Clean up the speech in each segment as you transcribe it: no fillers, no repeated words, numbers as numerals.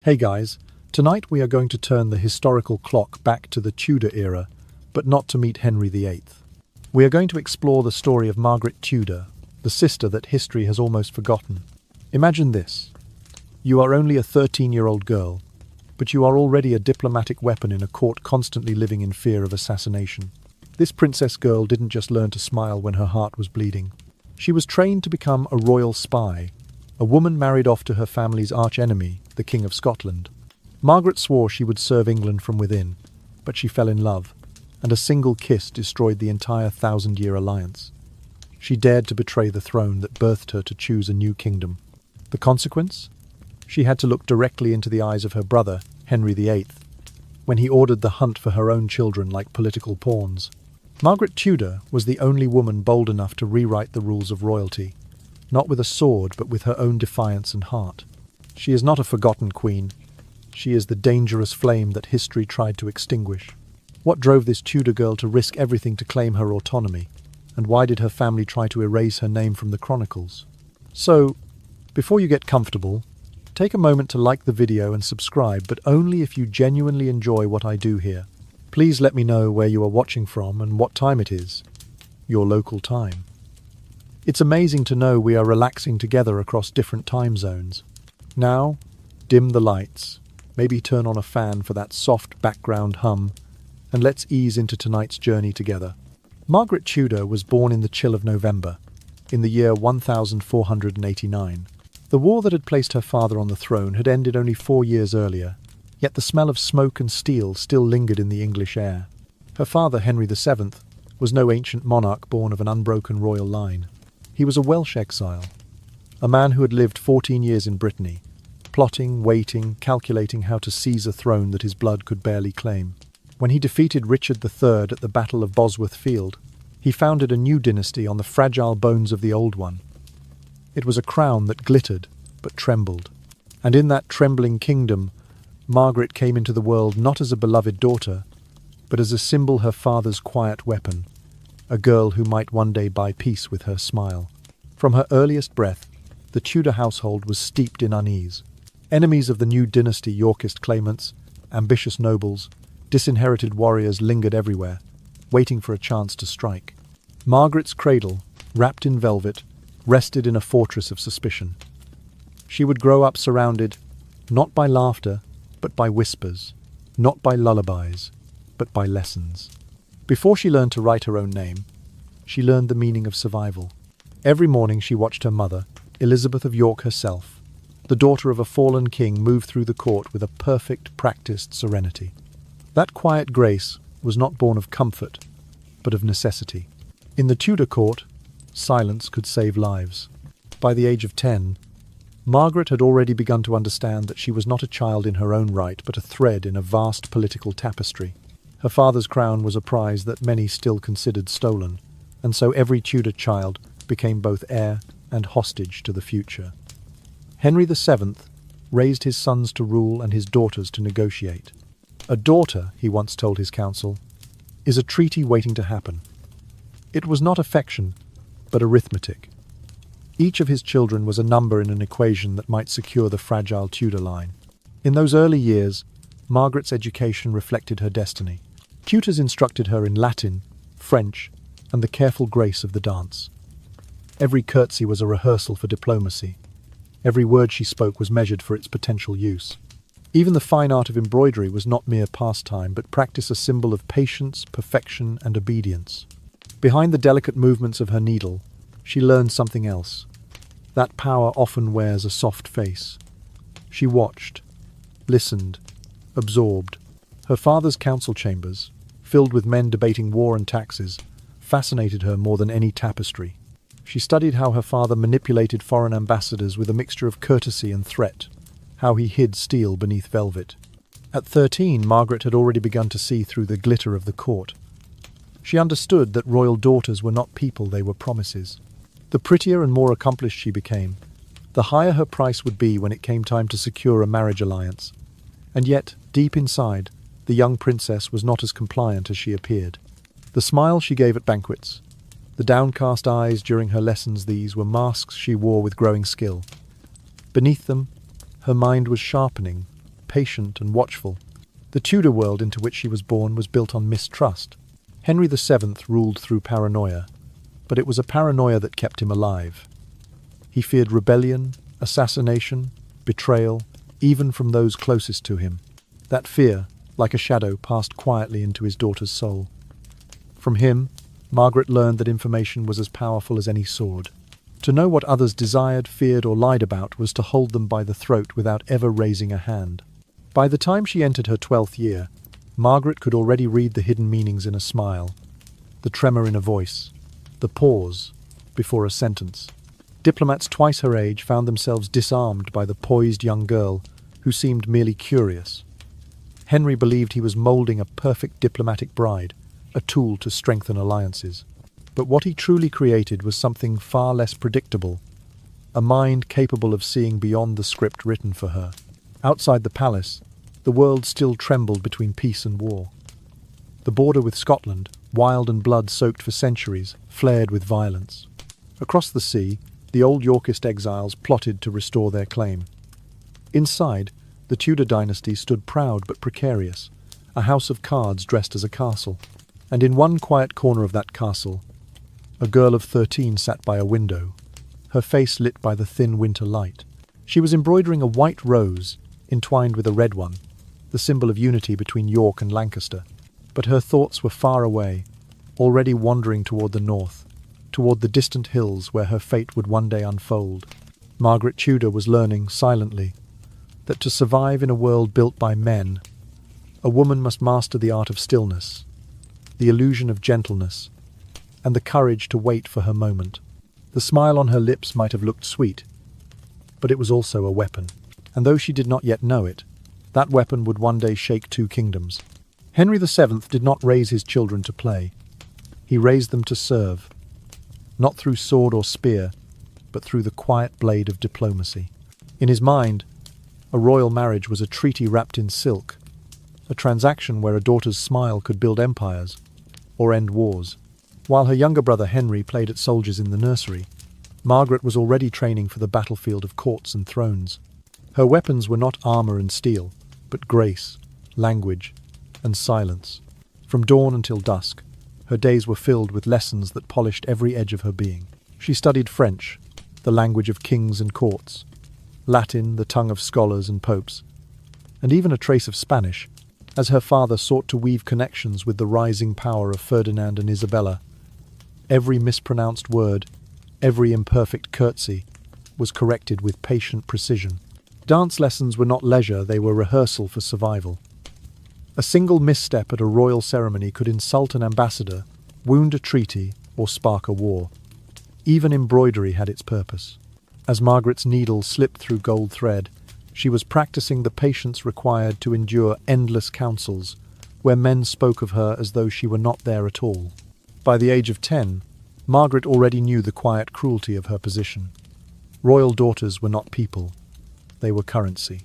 Hey guys, tonight we are going to turn the historical clock back to the Tudor era, but not to meet Henry VIII. We are going to explore the story of Margaret Tudor, the sister that history has almost forgotten. Imagine this. You are only a 13-year-old girl, but you are already a diplomatic weapon in a court constantly living in fear of assassination. This princess girl didn't just learn to smile when her heart was bleeding. She was trained to become a royal spy, a woman married off to her family's arch-enemy, the King of Scotland. Margaret swore she would serve England from within, but she fell in love, and a single kiss destroyed the entire 1,000-year alliance. She dared to betray the throne that birthed her to choose a new kingdom. The consequence? She had to look directly into the eyes of her brother, Henry VIII, when he ordered the hunt for her own children like political pawns. Margaret Tudor was the only woman bold enough to rewrite the rules of royalty, not with a sword but with her own defiance and heart. She is not a forgotten queen. She is the dangerous flame that history tried to extinguish. What drove this Tudor girl to risk everything to claim her autonomy? And why did her family try to erase her name from the chronicles? So, before you get comfortable, take a moment to like the video and subscribe, but only if you genuinely enjoy what I do here. Please let me know where you are watching from and what time it is. Your local time. It's amazing to know we are relaxing together across different time zones. Now, dim the lights, maybe turn on a fan for that soft background hum, and let's ease into tonight's journey together. Margaret Tudor was born in the chill of November, in the year 1489. The war that had placed her father on the throne had ended only 4 years earlier, yet the smell of smoke and steel still lingered in the English air. Her father, Henry VII, was no ancient monarch born of an unbroken royal line. He was a Welsh exile, a man who had lived 14 years in Brittany, plotting, waiting, calculating how to seize a throne that his blood could barely claim. When he defeated Richard III at the Battle of Bosworth Field, he founded a new dynasty on the fragile bones of the old one. It was a crown that glittered but trembled. And in that trembling kingdom, Margaret came into the world not as a beloved daughter, but as a symbol her father's quiet weapon, a girl who might one day buy peace with her smile. From her earliest breath, the Tudor household was steeped in unease. Enemies of the new dynasty, Yorkist claimants, ambitious nobles, disinherited warriors lingered everywhere, waiting for a chance to strike. Margaret's cradle, wrapped in velvet, rested in a fortress of suspicion. She would grow up surrounded, not by laughter, but by whispers, not by lullabies, but by lessons. Before she learned to write her own name, she learned the meaning of survival. Every morning she watched her mother, Elizabeth of York herself, the daughter of a fallen king, move through the court with a perfect, practiced serenity. That quiet grace was not born of comfort, but of necessity. In the Tudor court, silence could save lives. By the age of 10, Margaret had already begun to understand that she was not a child in her own right, but a thread in a vast political tapestry. Her father's crown was a prize that many still considered stolen, and so every Tudor child became both heir and hostage to the future. Henry VII raised his sons to rule and his daughters to negotiate. A daughter, he once told his council, is a treaty waiting to happen. It was not affection, but arithmetic. Each of his children was a number in an equation that might secure the fragile Tudor line. In those early years, Margaret's education reflected her destiny. Tutors instructed her in Latin, French, and the careful grace of the dance. Every curtsy was a rehearsal for diplomacy. Every word she spoke was measured for its potential use. Even the fine art of embroidery was not mere pastime, but practice, a symbol of patience, perfection, and obedience. Behind the delicate movements of her needle, she learned something else. That power often wears a soft face. She watched, listened, absorbed. Her father's council chambers, filled with men debating war and taxes, fascinated her more than any tapestry. She studied how her father manipulated foreign ambassadors with a mixture of courtesy and threat, how he hid steel beneath velvet. At 13, Margaret had already begun to see through the glitter of the court. She understood that royal daughters were not people, they were promises. The prettier and more accomplished she became, the higher her price would be when it came time to secure a marriage alliance. And yet, deep inside, the young princess was not as compliant as she appeared. The smile she gave at banquets, the downcast eyes during her lessons, these were masks she wore with growing skill. Beneath them, her mind was sharpening, patient and watchful. The Tudor world into which she was born was built on mistrust. Henry VII ruled through paranoia, but it was a paranoia that kept him alive. He feared rebellion, assassination, betrayal, even from those closest to him. That fear, like a shadow, passed quietly into his daughter's soul. From him, Margaret learned that information was as powerful as any sword. To know what others desired, feared, or lied about was to hold them by the throat without ever raising a hand. By the time she entered her 12th year, Margaret could already read the hidden meanings in a smile, the tremor in a voice, the pause before a sentence. Diplomats twice her age found themselves disarmed by the poised young girl who seemed merely curious. Henry believed he was moulding a perfect diplomatic bride, a tool to strengthen alliances. But what he truly created was something far less predictable, a mind capable of seeing beyond the script written for her. Outside the palace, the world still trembled between peace and war. The border with Scotland, wild and blood-soaked for centuries, flared with violence. Across the sea, the old Yorkist exiles plotted to restore their claim. Inside, the Tudor dynasty stood proud but precarious, a house of cards dressed as a castle. And in one quiet corner of that castle, a girl of 13 sat by a window, her face lit by the thin winter light. She was embroidering a white rose entwined with a red one, the symbol of unity between York and Lancaster. But her thoughts were far away, already wandering toward the north, toward the distant hills where her fate would one day unfold. Margaret Tudor was learning, silently, that to survive in a world built by men, a woman must master the art of stillness, the illusion of gentleness, and the courage to wait for her moment. The smile on her lips might have looked sweet, but it was also a weapon. And though she did not yet know it, that weapon would one day shake two kingdoms. Henry VII did not raise his children to play. He raised them to serve, not through sword or spear, but through the quiet blade of diplomacy. In his mind, a royal marriage was a treaty wrapped in silk, a transaction where a daughter's smile could build empires or end wars. While her younger brother Henry played at soldiers in the nursery, Margaret was already training for the battlefield of courts and thrones. Her weapons were not armor and steel, but grace, language, and silence. From dawn until dusk, her days were filled with lessons that polished every edge of her being. She studied French, the language of kings and courts, Latin, the tongue of scholars and popes, and even a trace of Spanish, as her father sought to weave connections with the rising power of Ferdinand and Isabella. Every mispronounced word, every imperfect curtsy, was corrected with patient precision. Dance lessons were not leisure, they were rehearsal for survival. A single misstep at a royal ceremony could insult an ambassador, wound a treaty, or spark a war. Even embroidery had its purpose. As Margaret's needle slipped through gold thread, she was practicing the patience required to endure endless councils, where men spoke of her as though she were not there at all. By the age of 10, Margaret already knew the quiet cruelty of her position. Royal daughters were not people. They were currency.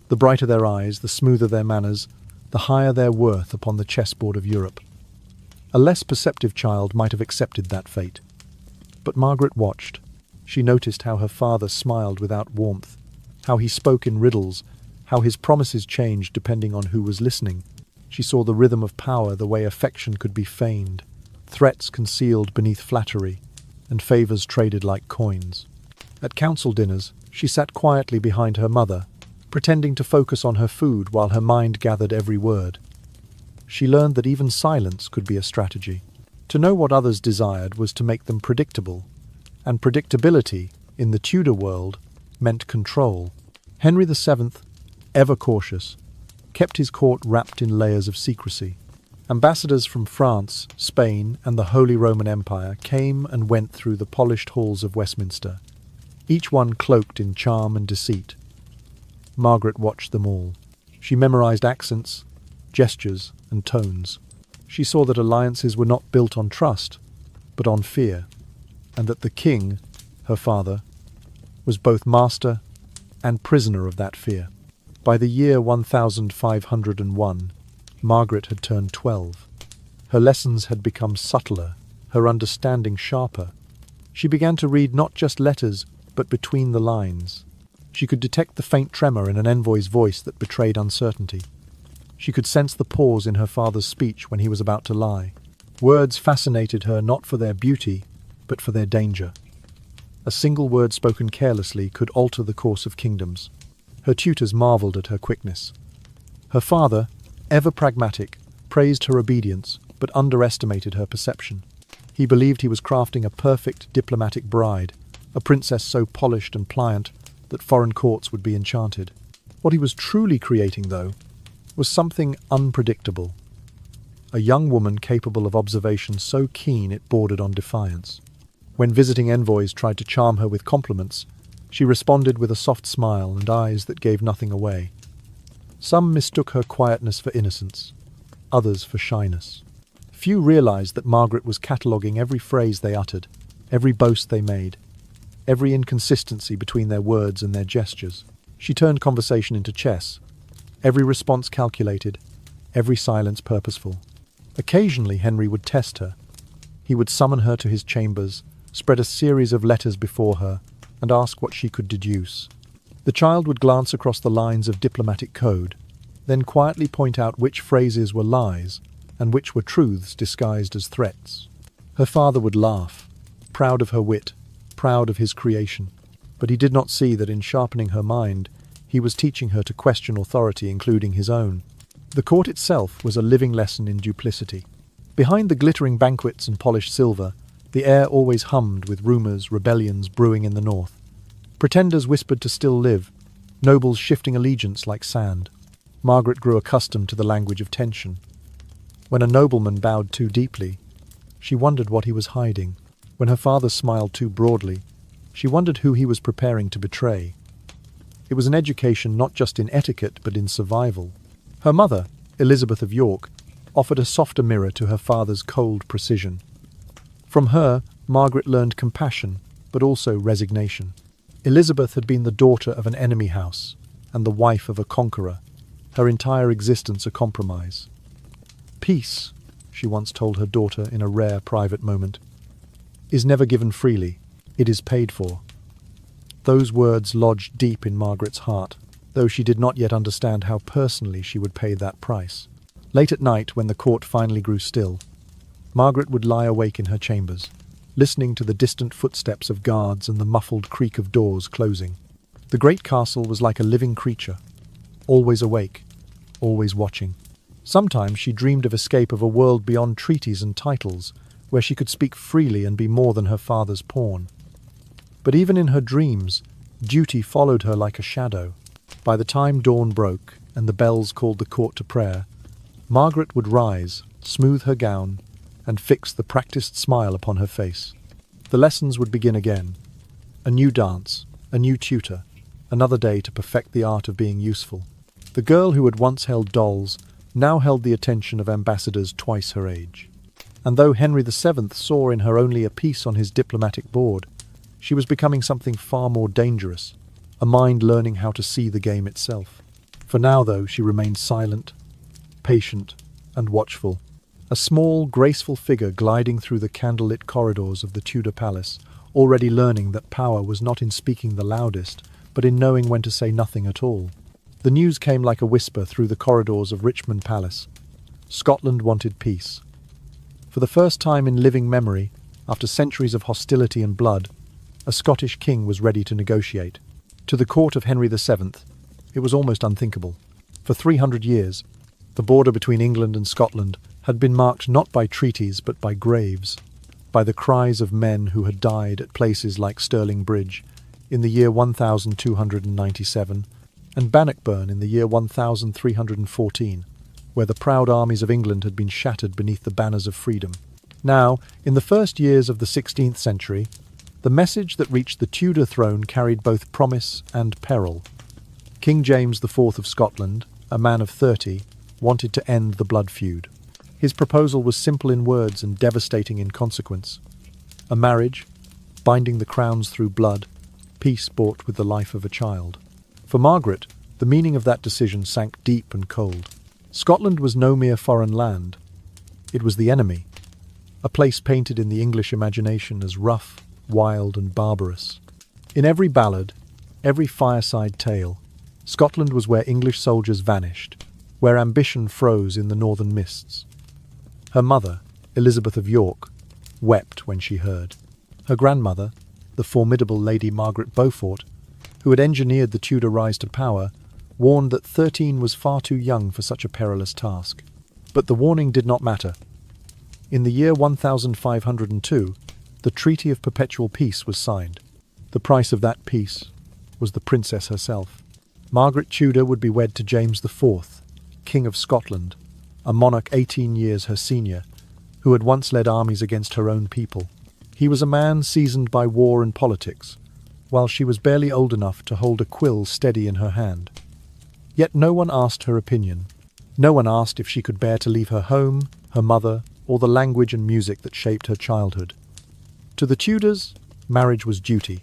The brighter their eyes, the smoother their manners, the higher their worth upon the chessboard of Europe. A less perceptive child might have accepted that fate. But Margaret watched. She noticed how her father smiled without warmth, how he spoke in riddles, how his promises changed depending on who was listening. She saw the rhythm of power, the way affection could be feigned, threats concealed beneath flattery, and favors traded like coins. At council dinners, she sat quietly behind her mother, pretending to focus on her food while her mind gathered every word. She learned that even silence could be a strategy. To know what others desired was to make them predictable, and predictability, in the Tudor world, meant control. Henry VII, ever cautious, kept his court wrapped in layers of secrecy. Ambassadors from France, Spain, and the Holy Roman Empire came and went through the polished halls of Westminster, each one cloaked in charm and deceit. Margaret watched them all. She memorized accents, gestures, and tones. She saw that alliances were not built on trust, but on fear, and that the king, her father, was both master and prisoner of that fear. By the year 1501, Margaret had turned 12. Her lessons had become subtler, her understanding sharper. She began to read not just letters, but between the lines. She could detect the faint tremor in an envoy's voice that betrayed uncertainty. She could sense the pause in her father's speech when he was about to lie. Words fascinated her not for their beauty, but for their danger. A single word spoken carelessly could alter the course of kingdoms. Her tutors marveled at her quickness. Her father, ever pragmatic, praised her obedience, but underestimated her perception. He believed he was crafting a perfect diplomatic bride, a princess so polished and pliant that foreign courts would be enchanted. What he was truly creating, though, was something unpredictable. A young woman capable of observation so keen it bordered on defiance. When visiting envoys tried to charm her with compliments, she responded with a soft smile and eyes that gave nothing away. Some mistook her quietness for innocence, others for shyness. Few realized that Margaret was cataloguing every phrase they uttered, every boast they made, every inconsistency between their words and their gestures. She turned conversation into chess, every response calculated, every silence purposeful. Occasionally Henry would test her. He would summon her to his chambers, spread a series of letters before her, and ask what she could deduce. The child would glance across the lines of diplomatic code, then quietly point out which phrases were lies and which were truths disguised as threats. Her father would laugh, proud of her wit, proud of his creation, but he did not see that in sharpening her mind, he was teaching her to question authority, including his own. The court itself was a living lesson in duplicity. Behind the glittering banquets and polished silver, the air always hummed with rumours, rebellions brewing in the north. Pretenders whispered to still live, nobles shifting allegiance like sand. Margaret grew accustomed to the language of tension. When a nobleman bowed too deeply, she wondered what he was hiding. When her father smiled too broadly, she wondered who he was preparing to betray. It was an education not just in etiquette but in survival. Her mother, Elizabeth of York, offered a softer mirror to her father's cold precision. From her, Margaret learned compassion, but also resignation. Elizabeth had been the daughter of an enemy house and the wife of a conqueror, her entire existence a compromise. "Peace," she once told her daughter in a rare private moment, "is never given freely, it is paid for." Those words lodged deep in Margaret's heart, though she did not yet understand how personally she would pay that price. Late at night, when the court finally grew still, Margaret would lie awake in her chambers, listening to the distant footsteps of guards and the muffled creak of doors closing. The great castle was like a living creature, always awake, always watching. Sometimes she dreamed of escape of a world beyond treaties and titles, where she could speak freely and be more than her father's pawn. But even in her dreams, duty followed her like a shadow. By the time dawn broke and the bells called the court to prayer, Margaret would rise, smooth her gown, and fix the practiced smile upon her face. The lessons would begin again. A new dance, a new tutor, another day to perfect the art of being useful. The girl who had once held dolls now held the attention of ambassadors twice her age. And though Henry VII saw in her only a piece on his diplomatic board, she was becoming something far more dangerous, a mind learning how to see the game itself. For now, though, she remained silent, patient, and watchful. A small, graceful figure gliding through the candlelit corridors of the Tudor palace, already learning that power was not in speaking the loudest, but in knowing when to say nothing at all. The news came like a whisper through the corridors of Richmond Palace. Scotland wanted peace. For the first time in living memory, after centuries of hostility and blood, a Scottish king was ready to negotiate. To the court of Henry VII, it was almost unthinkable. For 300 years, the border between England and Scotland had been marked not by treaties but by graves, by the cries of men who had died at places like Stirling Bridge in the year 1297 and Bannockburn in the year 1314, where the proud armies of England had been shattered beneath the banners of freedom. Now, in the first years of the 16th century, the message that reached the Tudor throne carried both promise and peril. King James IV of Scotland, a man of 30, wanted to end the blood feud. His proposal was simple in words and devastating in consequence. A marriage, binding the crowns through blood, peace bought with the life of a child. For Margaret, the meaning of that decision sank deep and cold. Scotland was no mere foreign land. It was the enemy, a place painted in the English imagination as rough, wild and barbarous. In every ballad, every fireside tale. Scotland was where English soldiers vanished, where ambition froze in the northern mists. Her mother, Elizabeth of York, wept when she heard. Her grandmother, the formidable Lady Margaret Beaufort, who had engineered the Tudor rise to power, warned that 13 was far too young for such a perilous task. But the warning did not matter. In the year 1502, the Treaty of Perpetual Peace was signed. The price of that peace was the princess herself. Margaret Tudor would be wed to James IV, King of Scotland, a monarch 18 years her senior, who had once led armies against her own people. He was a man seasoned by war and politics, while she was barely old enough to hold a quill steady in her hand. Yet no one asked her opinion. No one asked if she could bear to leave her home, her mother, or the language and music that shaped her childhood. To the Tudors, marriage was duty,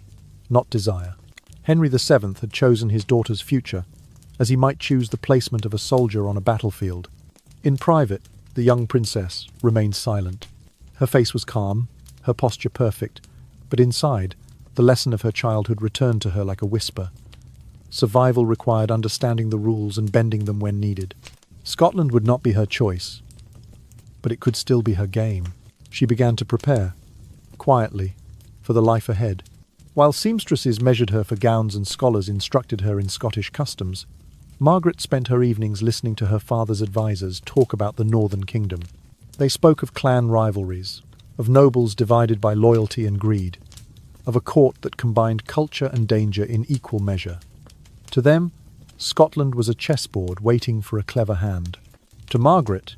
not desire. Henry VII had chosen his daughter's future, as he might choose the placement of a soldier on a battlefield. In private, the young princess remained silent. Her face was calm, her posture perfect, but inside, the lesson of her childhood returned to her like a whisper. Survival required understanding the rules and bending them when needed. Scotland would not be her choice, but it could still be her game. She began to prepare, quietly, for the life ahead. While seamstresses measured her for gowns and scholars instructed her in Scottish customs, Margaret spent her evenings listening to her father's advisers talk about the Northern Kingdom. They spoke of clan rivalries, of nobles divided by loyalty and greed, of a court that combined culture and danger in equal measure. To them, Scotland was a chessboard waiting for a clever hand. To Margaret,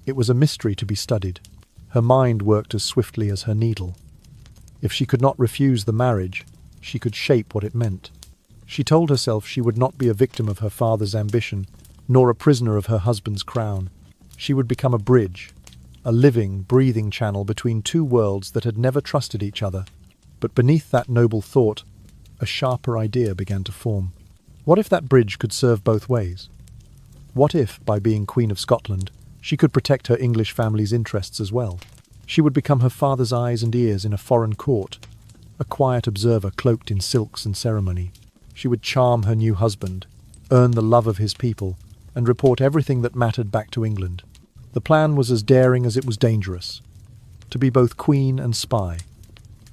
it was a mystery to be studied. Her mind worked as swiftly as her needle. If she could not refuse the marriage, she could shape what it meant. She told herself she would not be a victim of her father's ambition, nor a prisoner of her husband's crown. She would become a bridge, a living, breathing channel between two worlds that had never trusted each other. But beneath that noble thought, a sharper idea began to form. What if that bridge could serve both ways? What if, by being Queen of Scotland, she could protect her English family's interests as well? She would become her father's eyes and ears in a foreign court, a quiet observer cloaked in silks and ceremony. She would charm her new husband, earn the love of his people, and report everything that mattered back to England. The plan was as daring as it was dangerous. To be both queen and spy,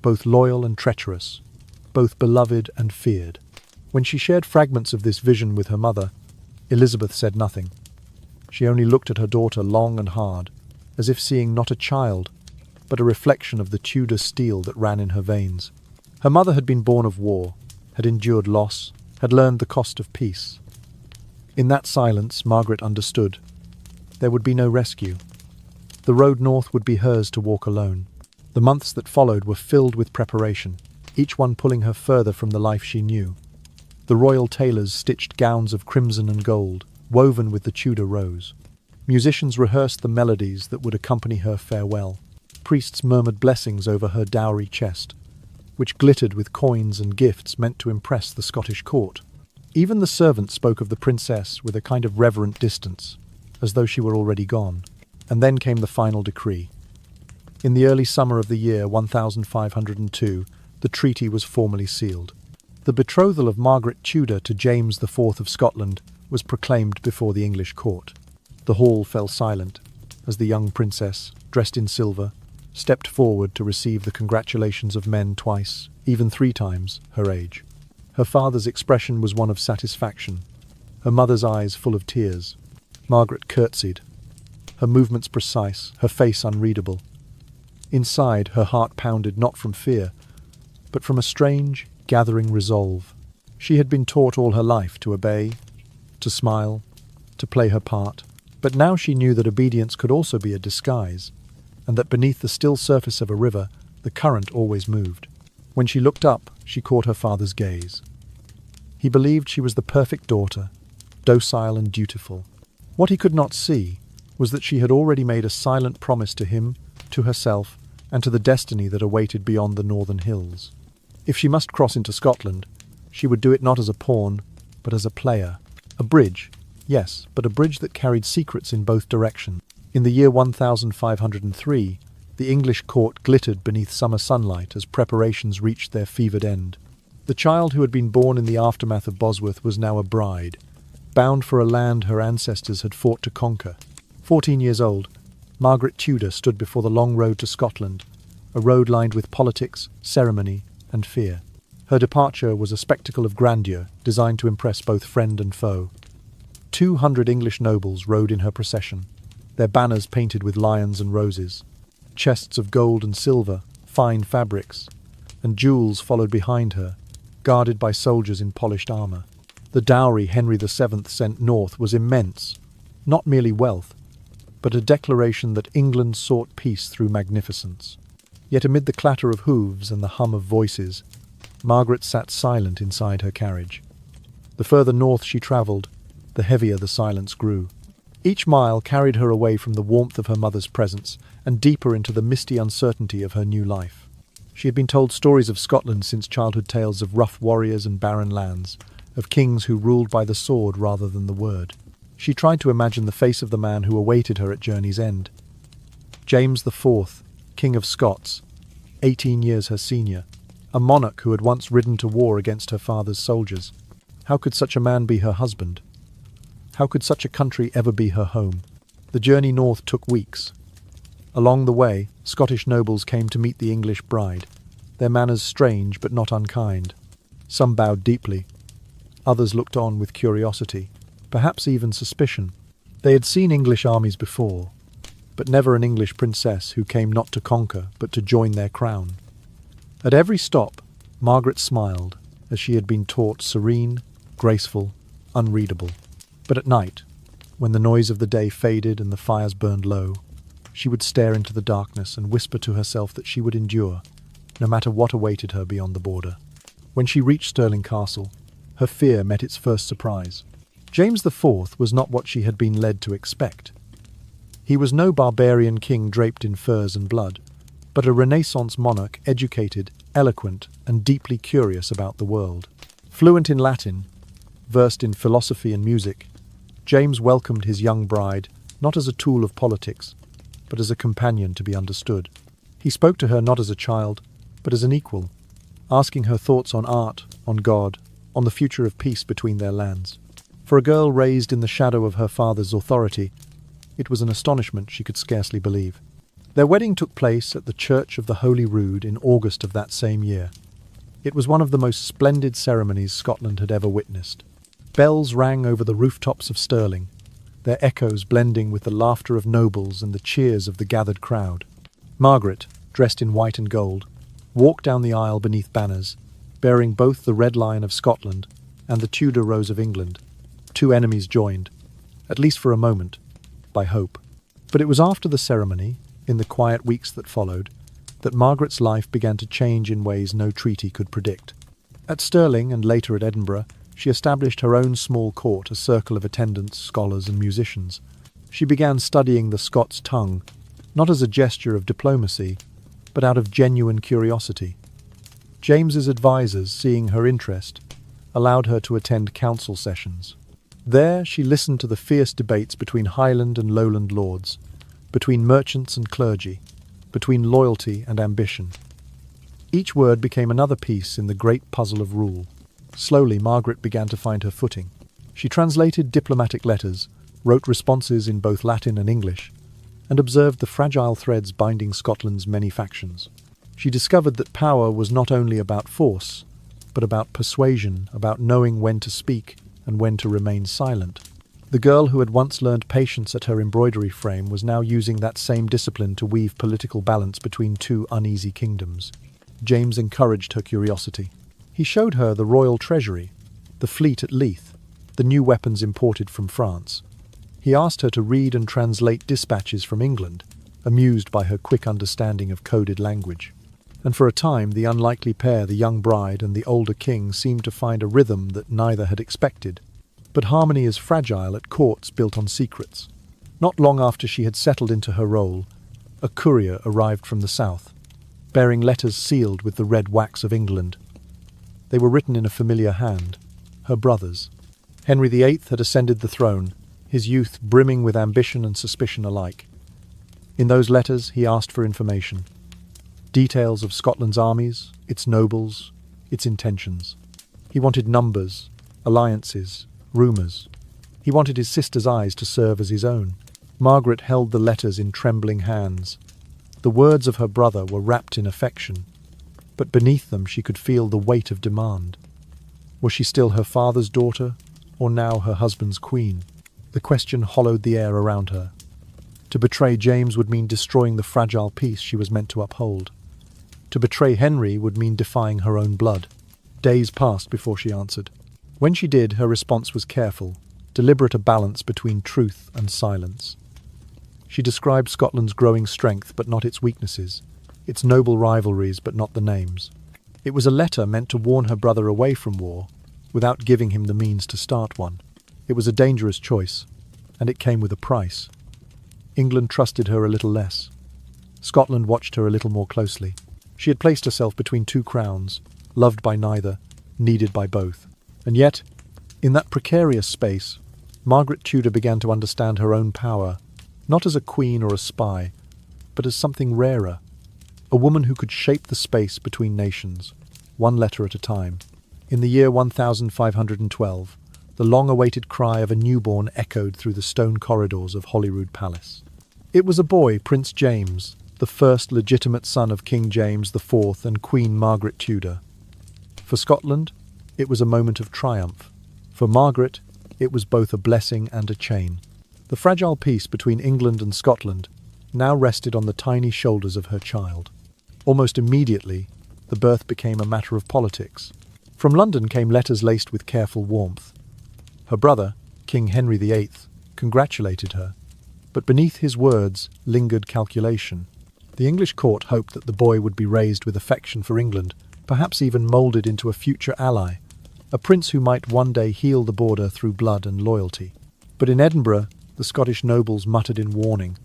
both loyal and treacherous, both beloved and feared. When she shared fragments of this vision with her mother, Elizabeth said nothing. She only looked at her daughter long and hard, as if seeing not a child, but a reflection of the Tudor steel that ran in her veins. Her mother had been born of war, had endured loss, had learned the cost of peace. In that silence, Margaret understood. There would be no rescue. The road north would be hers to walk alone. The months that followed were filled with preparation, each one pulling her further from the life she knew. The royal tailors stitched gowns of crimson and gold, woven with the Tudor rose. Musicians rehearsed the melodies that would accompany her farewell. Priests murmured blessings over her dowry chest, which glittered with coins and gifts meant to impress the Scottish court. Even the servants spoke of the princess with a kind of reverent distance, as though she were already gone. And then came the final decree. In the early summer of the year 1502, the treaty was formally sealed. The betrothal of Margaret Tudor to James IV of Scotland was proclaimed before the English court. The hall fell silent as the young princess, dressed in silver, stepped forward to receive the congratulations of men twice, even 3 times, her age. Her father's expression was one of satisfaction, her mother's eyes full of tears. Margaret curtsied, her movements precise, her face unreadable. Inside, her heart pounded not from fear, but from a strange, gathering resolve. She had been taught all her life to obey, to smile, to play her part, but now she knew that obedience could also be a disguise, and that beneath the still surface of a river, the current always moved. When she looked up, she caught her father's gaze. He believed she was the perfect daughter, docile and dutiful. What he could not see was that she had already made a silent promise to him, to herself, and to the destiny that awaited beyond the northern hills. If she must cross into Scotland, she would do it not as a pawn, but as a player. A bridge, yes, but a bridge that carried secrets in both directions. In the year 1503, the English court glittered beneath summer sunlight as preparations reached their fevered end. The child who had been born in the aftermath of Bosworth was now a bride, bound for a land her ancestors had fought to conquer. 14 years old, Margaret Tudor stood before the long road to Scotland, a road lined with politics, ceremony, and fear. Her departure was a spectacle of grandeur, designed to impress both friend and foe. 200 English nobles rode in her procession, their banners painted with lions and roses. Chests of gold and silver, fine fabrics, and jewels followed behind her, guarded by soldiers in polished armour. The dowry Henry VII sent north was immense, not merely wealth, but a declaration that England sought peace through magnificence. Yet amid the clatter of hooves and the hum of voices, Margaret sat silent inside her carriage. The further north she travelled, the heavier the silence grew. Each mile carried her away from the warmth of her mother's presence and deeper into the misty uncertainty of her new life. She had been told stories of Scotland since childhood, tales of rough warriors and barren lands, of kings who ruled by the sword rather than the word. She tried to imagine the face of the man who awaited her at journey's end. James IV, King of Scots, 18 years her senior, a monarch who had once ridden to war against her father's soldiers. How could such a man be her husband? How could such a country ever be her home? The journey north took weeks. Along the way, Scottish nobles came to meet the English bride, their manners strange but not unkind. Some bowed deeply. Others looked on with curiosity, perhaps even suspicion. They had seen English armies before, but never an English princess who came not to conquer but to join their crown. At every stop, Margaret smiled, as she had been taught, serene, graceful, unreadable. But at night, when the noise of the day faded and the fires burned low, she would stare into the darkness and whisper to herself that she would endure, no matter what awaited her beyond the border. When she reached Stirling Castle, her fear met its first surprise. James IV was not what she had been led to expect. He was no barbarian king draped in furs and blood, but a Renaissance monarch educated, eloquent, and deeply curious about the world. Fluent in Latin, versed in philosophy and music, James welcomed his young bride not as a tool of politics, but as a companion to be understood. He spoke to her not as a child, but as an equal, asking her thoughts on art, on God, on the future of peace between their lands. For a girl raised in the shadow of her father's authority, it was an astonishment she could scarcely believe. Their wedding took place at the Church of the Holy Rood in August of that same year. It was one of the most splendid ceremonies Scotland had ever witnessed. Bells rang over the rooftops of Stirling, their echoes blending with the laughter of nobles and the cheers of the gathered crowd. Margaret, dressed in white and gold, walked down the aisle beneath banners, bearing both the Red Lion of Scotland and the Tudor Rose of England. Two enemies joined, at least for a moment, by hope. But it was after the ceremony, in the quiet weeks that followed, that Margaret's life began to change in ways no treaty could predict. At Stirling and later at Edinburgh, she established her own small court, a circle of attendants, scholars and musicians. She began studying the Scots tongue, not as a gesture of diplomacy, but out of genuine curiosity. James's advisers, seeing her interest, allowed her to attend council sessions. There she listened to the fierce debates between Highland and Lowland lords, between merchants and clergy, between loyalty and ambition. Each word became another piece in the great puzzle of rule. Slowly, Margaret began to find her footing. She translated diplomatic letters, wrote responses in both Latin and English, and observed the fragile threads binding Scotland's many factions. She discovered that power was not only about force, but about persuasion, about knowing when to speak and when to remain silent. The girl who had once learned patience at her embroidery frame was now using that same discipline to weave political balance between two uneasy kingdoms. James encouraged her curiosity. He showed her the royal treasury, the fleet at Leith, the new weapons imported from France. He asked her to read and translate dispatches from England, amused by her quick understanding of coded language. And for a time, the unlikely pair, the young bride and the older king, seemed to find a rhythm that neither had expected. But harmony is fragile at courts built on secrets. Not long after she had settled into her role, a courier arrived from the south, bearing letters sealed with the red wax of England. They were written in a familiar hand, her brother's. Henry VIII had ascended the throne, his youth brimming with ambition and suspicion alike. In those letters he asked for information. Details of Scotland's armies, its nobles, its intentions. He wanted numbers, alliances, rumours. He wanted his sister's eyes to serve as his own. Margaret held the letters in trembling hands. The words of her brother were wrapped in affection, but beneath them she could feel the weight of demand. Was she still her father's daughter, or now her husband's queen? The question hollowed the air around her. To betray James would mean destroying the fragile peace she was meant to uphold. To betray Henry would mean defying her own blood. Days passed before she answered. When she did, her response was careful, deliberate, a balance between truth and silence. She described Scotland's growing strength but not its weaknesses, its noble rivalries but not the names. It was a letter meant to warn her brother away from war, without giving him the means to start one. It was a dangerous choice, and it came with a price. England trusted her a little less. Scotland watched her a little more closely. She had placed herself between two crowns, loved by neither, needed by both. And yet, in that precarious space, Margaret Tudor began to understand her own power, not as a queen or a spy, but as something rarer, a woman who could shape the space between nations, one letter at a time. In the year 1512, the long-awaited cry of a newborn echoed through the stone corridors of Holyrood Palace. It was a boy, Prince James, the first legitimate son of King James IV and Queen Margaret Tudor. For Scotland, it was a moment of triumph. For Margaret, it was both a blessing and a chain. The fragile peace between England and Scotland now rested on the tiny shoulders of her child. Almost immediately, the birth became a matter of politics. From London came letters laced with careful warmth. Her brother, King Henry VIII, congratulated her, but beneath his words lingered calculation. The English court hoped that the boy would be raised with affection for England, perhaps even moulded into a future ally, a prince who might one day heal the border through blood and loyalty. But in Edinburgh, the Scottish nobles muttered in warning.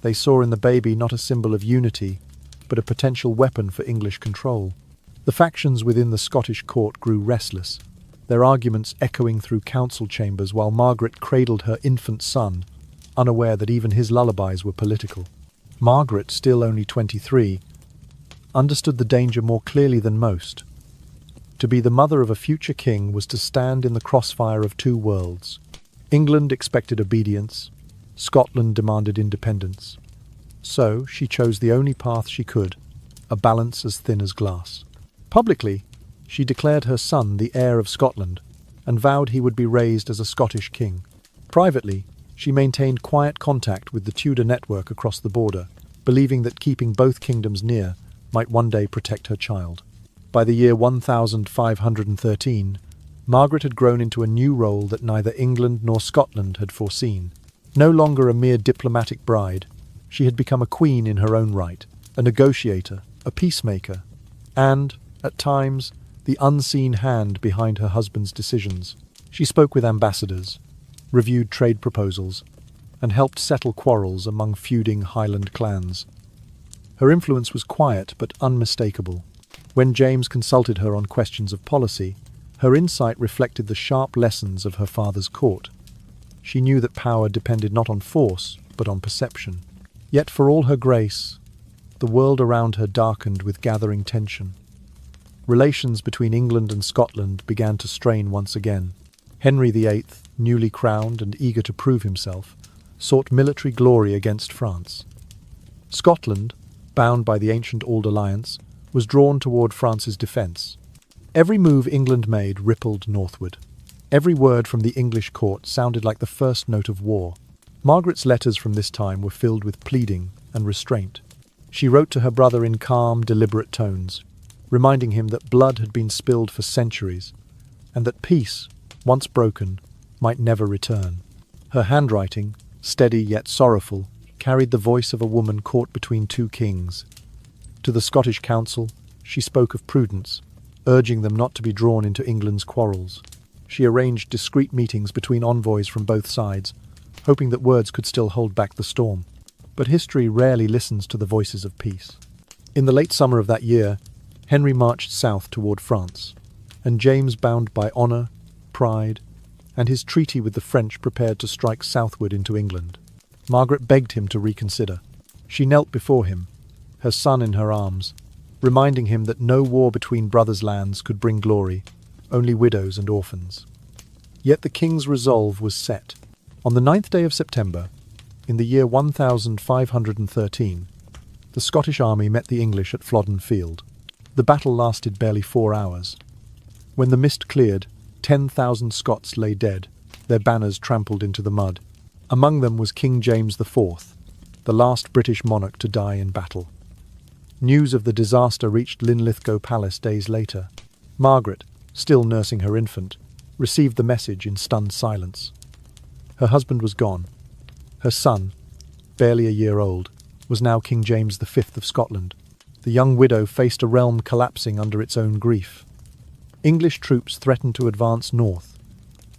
They saw in the baby not a symbol of unity, but a potential weapon for English control. The factions within the Scottish court grew restless, their arguments echoing through council chambers while Margaret cradled her infant son, unaware that even his lullabies were political. Margaret, still only 23, understood the danger more clearly than most. To be the mother of a future king was to stand in the crossfire of two worlds. England expected obedience, Scotland demanded independence. So she chose the only path she could, a balance as thin as glass. Publicly, she declared her son the heir of Scotland and vowed he would be raised as a Scottish king. Privately, she maintained quiet contact with the Tudor network across the border, believing that keeping both kingdoms near might one day protect her child. By the year 1513, Margaret had grown into a new role that neither England nor Scotland had foreseen. No longer a mere diplomatic bride, she had become a queen in her own right, a negotiator, a peacemaker, and, at times, the unseen hand behind her husband's decisions. She spoke with ambassadors, reviewed trade proposals, and helped settle quarrels among feuding Highland clans. Her influence was quiet but unmistakable. When James consulted her on questions of policy, her insight reflected the sharp lessons of her father's court. She knew that power depended not on force, but on perception. Yet for all her grace, the world around her darkened with gathering tension. Relations between England and Scotland began to strain once again. Henry VIII, newly crowned and eager to prove himself, sought military glory against France. Scotland, bound by the ancient Old Alliance, was drawn toward France's defence. Every move England made rippled northward. Every word from the English court sounded like the first note of war. Margaret's letters from this time were filled with pleading and restraint. She wrote to her brother in calm, deliberate tones, reminding him that blood had been spilled for centuries, and that peace, once broken, might never return. Her handwriting, steady yet sorrowful, carried the voice of a woman caught between two kings. To the Scottish council, she spoke of prudence, urging them not to be drawn into England's quarrels. She arranged discreet meetings between envoys from both sides, hoping that words could still hold back the storm. But history rarely listens to the voices of peace. In the late summer of that year, Henry marched south toward France, and James, bound by honour, pride, and his treaty with the French, prepared to strike southward into England. Margaret begged him to reconsider. She knelt before him, her son in her arms, reminding him that no war between brothers' lands could bring glory, only widows and orphans. Yet the king's resolve was set. On the 9th day of September, in the year 1513, the Scottish army met the English at Flodden Field. The battle lasted barely 4 hours. When the mist cleared, 10,000 Scots lay dead, their banners trampled into the mud. Among them was King James IV, the last British monarch to die in battle. News of the disaster reached Linlithgow Palace days later. Margaret, still nursing her infant, received the message in stunned silence. Her husband was gone. Her son, barely a year old, was now King James V of Scotland. The young widow faced a realm collapsing under its own grief. English troops threatened to advance north.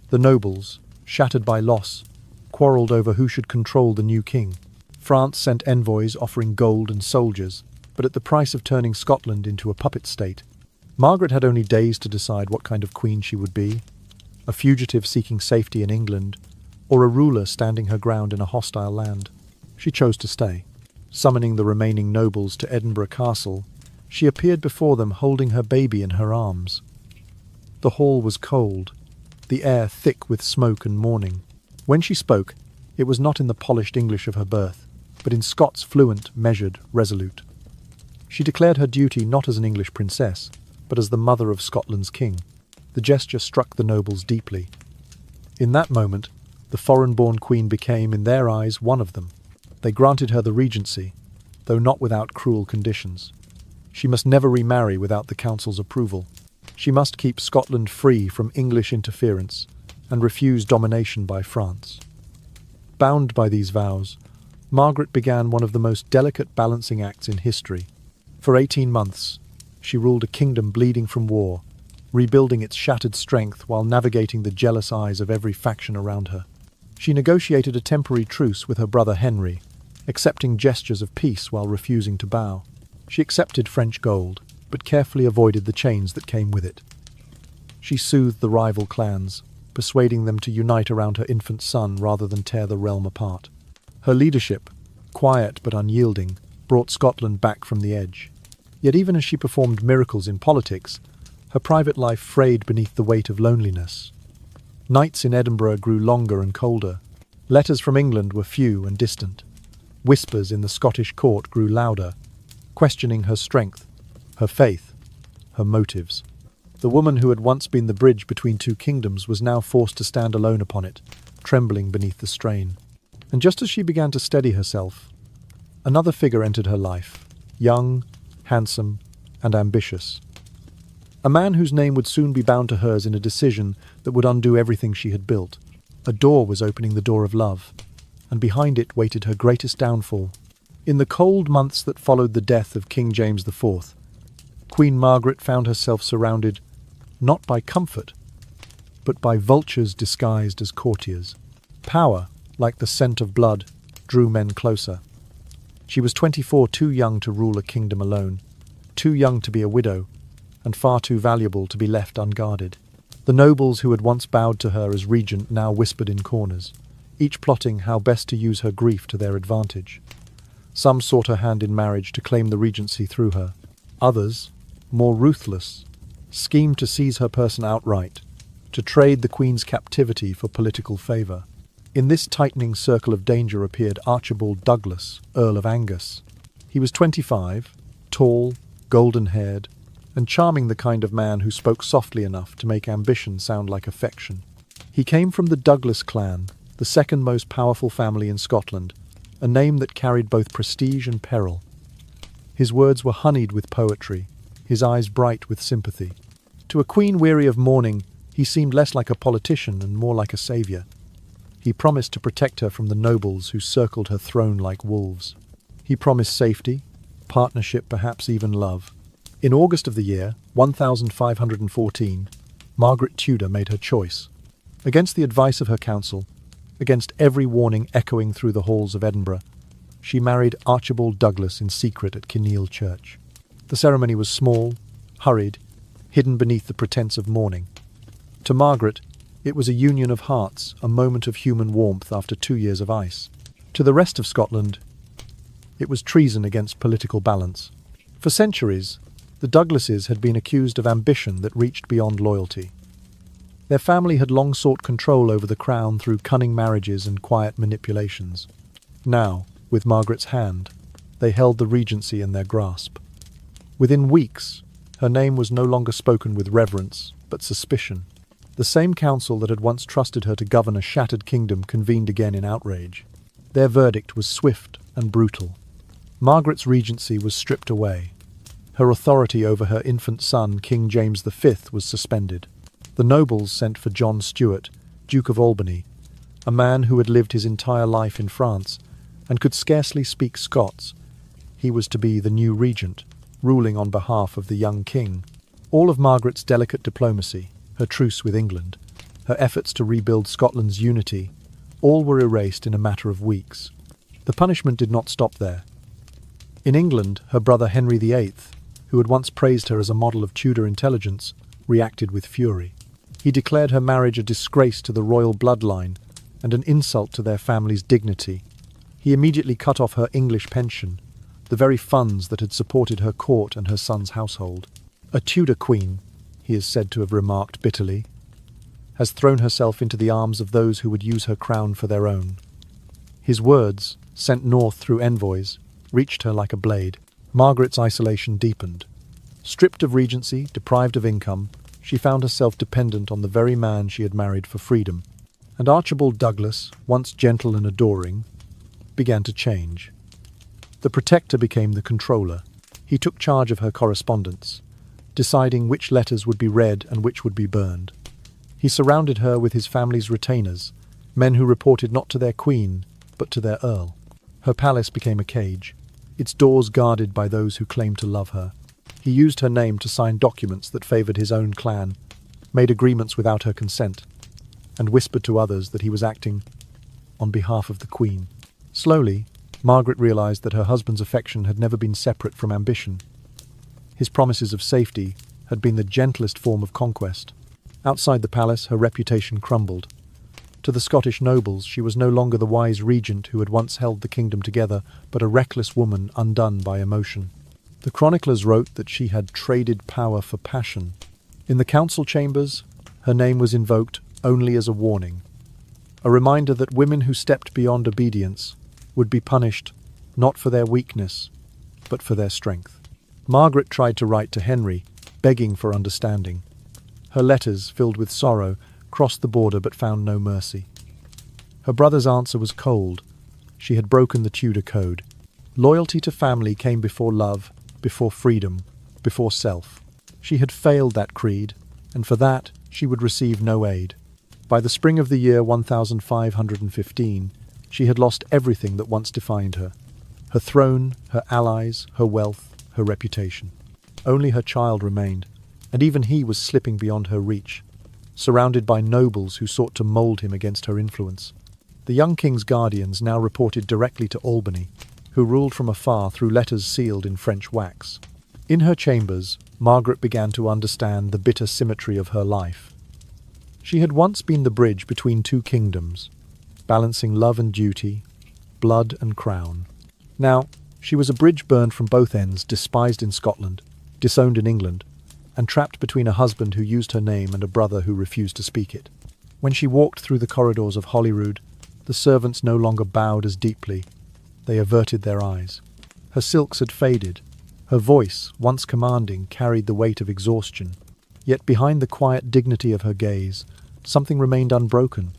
The nobles, shattered by loss, quarrelled over who should control the new king. France sent envoys offering gold and soldiers, but at the price of turning Scotland into a puppet state. Margaret had only days to decide what kind of queen she would be: a fugitive seeking safety in England, or a ruler standing her ground in a hostile land. She chose to stay. Summoning the remaining nobles to Edinburgh Castle, she appeared before them holding her baby in her arms. The hall was cold, the air thick with smoke and mourning. When she spoke, it was not in the polished English of her birth, but in Scots fluent, measured, resolute. She declared her duty not as an English princess, but as the mother of Scotland's king. The gesture struck the nobles deeply. In that moment, the foreign-born queen became, in their eyes, one of them. They granted her the regency, though not without cruel conditions. She must never remarry without the council's approval. She must keep Scotland free from English interference and refuse domination by France. Bound by these vows, Margaret began one of the most delicate balancing acts in history. For 18 months, she ruled a kingdom bleeding from war, rebuilding its shattered strength while navigating the jealous eyes of every faction around her. She negotiated a temporary truce with her brother Henry, accepting gestures of peace while refusing to bow. She accepted French gold, but carefully avoided the chains that came with it. She soothed the rival clans, persuading them to unite around her infant son rather than tear the realm apart. Her leadership, quiet but unyielding, brought Scotland back from the edge. Yet even as she performed miracles in politics, her private life frayed beneath the weight of loneliness. Nights in Edinburgh grew longer and colder. Letters from England were few and distant. Whispers in the Scottish court grew louder, questioning her strength, her faith, her motives. The woman who had once been the bridge between two kingdoms was now forced to stand alone upon it, trembling beneath the strain. And just as she began to steady herself, another figure entered her life, young, handsome, and ambitious. A man whose name would soon be bound to hers in a decision that would undo everything she had built. A door was opening, the door of love, and behind it waited her greatest downfall. In the cold months that followed the death of King James IV, Queen Margaret found herself surrounded not by comfort, but by vultures disguised as courtiers. Power, like the scent of blood, drew men closer. She was 24, too young to rule a kingdom alone, too young to be a widow, and far too valuable to be left unguarded. The nobles who had once bowed to her as regent now whispered in corners, each plotting how best to use her grief to their advantage. Some sought her hand in marriage to claim the regency through her. Others, more ruthless, schemed to seize her person outright, to trade the Queen's captivity for political favour. In this tightening circle of danger appeared Archibald Douglas, Earl of Angus. He was 25, tall, golden-haired, and charming, the kind of man who spoke softly enough to make ambition sound like affection. He came from the Douglas clan, the second most powerful family in Scotland, a name that carried both prestige and peril. His words were honeyed with poetry, his eyes bright with sympathy. To a queen weary of mourning, he seemed less like a politician and more like a saviour. He promised to protect her from the nobles who circled her throne like wolves. He promised safety, partnership, perhaps even love. In August of the year 1514, Margaret Tudor made her choice. Against the advice of her council, against every warning echoing through the halls of Edinburgh, she married Archibald Douglas in secret at Kinneil Church. The ceremony was small, hurried, hidden beneath the pretence of mourning. To Margaret, it was a union of hearts, a moment of human warmth after 2 years of ice. To the rest of Scotland, it was treason against political balance. For centuries, The Douglases had been accused of ambition that reached beyond loyalty. Their family had long sought control over the crown through cunning marriages and quiet manipulations. Now, with Margaret's hand, they held the regency in their grasp. Within weeks, her name was no longer spoken with reverence, but suspicion. The same council that had once trusted her to govern a shattered kingdom convened again in outrage. Their verdict was swift and brutal. Margaret's regency was stripped away. Her authority over her infant son, King James V, was suspended. The nobles sent for John Stuart, Duke of Albany, a man who had lived his entire life in France and could scarcely speak Scots. He was to be the new regent, ruling on behalf of the young king. All of Margaret's delicate diplomacy, her truce with England, her efforts to rebuild Scotland's unity, all were erased in a matter of weeks. The punishment did not stop there. In England, her brother Henry VIII, who had once praised her as a model of Tudor intelligence, reacted with fury. He declared her marriage a disgrace to the royal bloodline and an insult to their family's dignity. He immediately cut off her English pension, the very funds that had supported her court and her son's household. A Tudor queen, he is said to have remarked bitterly, has thrown herself into the arms of those who would use her crown for their own. His words, sent north through envoys, reached her like a blade. Margaret's isolation deepened. Stripped of regency, deprived of income, she found herself dependent on the very man she had married for freedom. And Archibald Douglas, once gentle and adoring, began to change. The protector became the controller. He took charge of her correspondence, deciding which letters would be read and which would be burned. He surrounded her with his family's retainers, men who reported not to their queen, but to their earl. Her palace became a cage, its doors guarded by those who claimed to love her. He used her name to sign documents that favoured his own clan, made agreements without her consent, and whispered to others that he was acting on behalf of the Queen. Slowly, Margaret realised that her husband's affection had never been separate from ambition. His promises of safety had been the gentlest form of conquest. Outside the palace, her reputation crumbled. To the Scottish nobles, she was no longer the wise regent who had once held the kingdom together, but a reckless woman undone by emotion. The chroniclers wrote that she had traded power for passion. In the council chambers, her name was invoked only as a warning, a reminder that women who stepped beyond obedience would be punished not for their weakness, but for their strength. Margaret tried to write to Henry, begging for understanding. Her letters, filled with sorrow, crossed the border but found no mercy. Her brother's answer was cold. She had broken the Tudor code. Loyalty to family came before love, before freedom, before self. She had failed that creed, and for that she would receive no aid. By the spring of the year 1515, she had lost everything that once defined her. Her throne, her allies, her wealth, her reputation. Only her child remained, and even he was slipping beyond her reach, surrounded by nobles who sought to mould him against her influence. The young king's guardians now reported directly to Albany, who ruled from afar through letters sealed in French wax. In her chambers, Margaret began to understand the bitter symmetry of her life. She had once been the bridge between two kingdoms, balancing love and duty, blood and crown. Now, she was a bridge burned from both ends, despised in Scotland, disowned in England, and trapped between a husband who used her name and a brother who refused to speak it. When she walked through the corridors of Holyrood, the servants no longer bowed as deeply. They averted their eyes. Her silks had faded. Her voice, once commanding, carried the weight of exhaustion. Yet behind the quiet dignity of her gaze, something remained unbroken.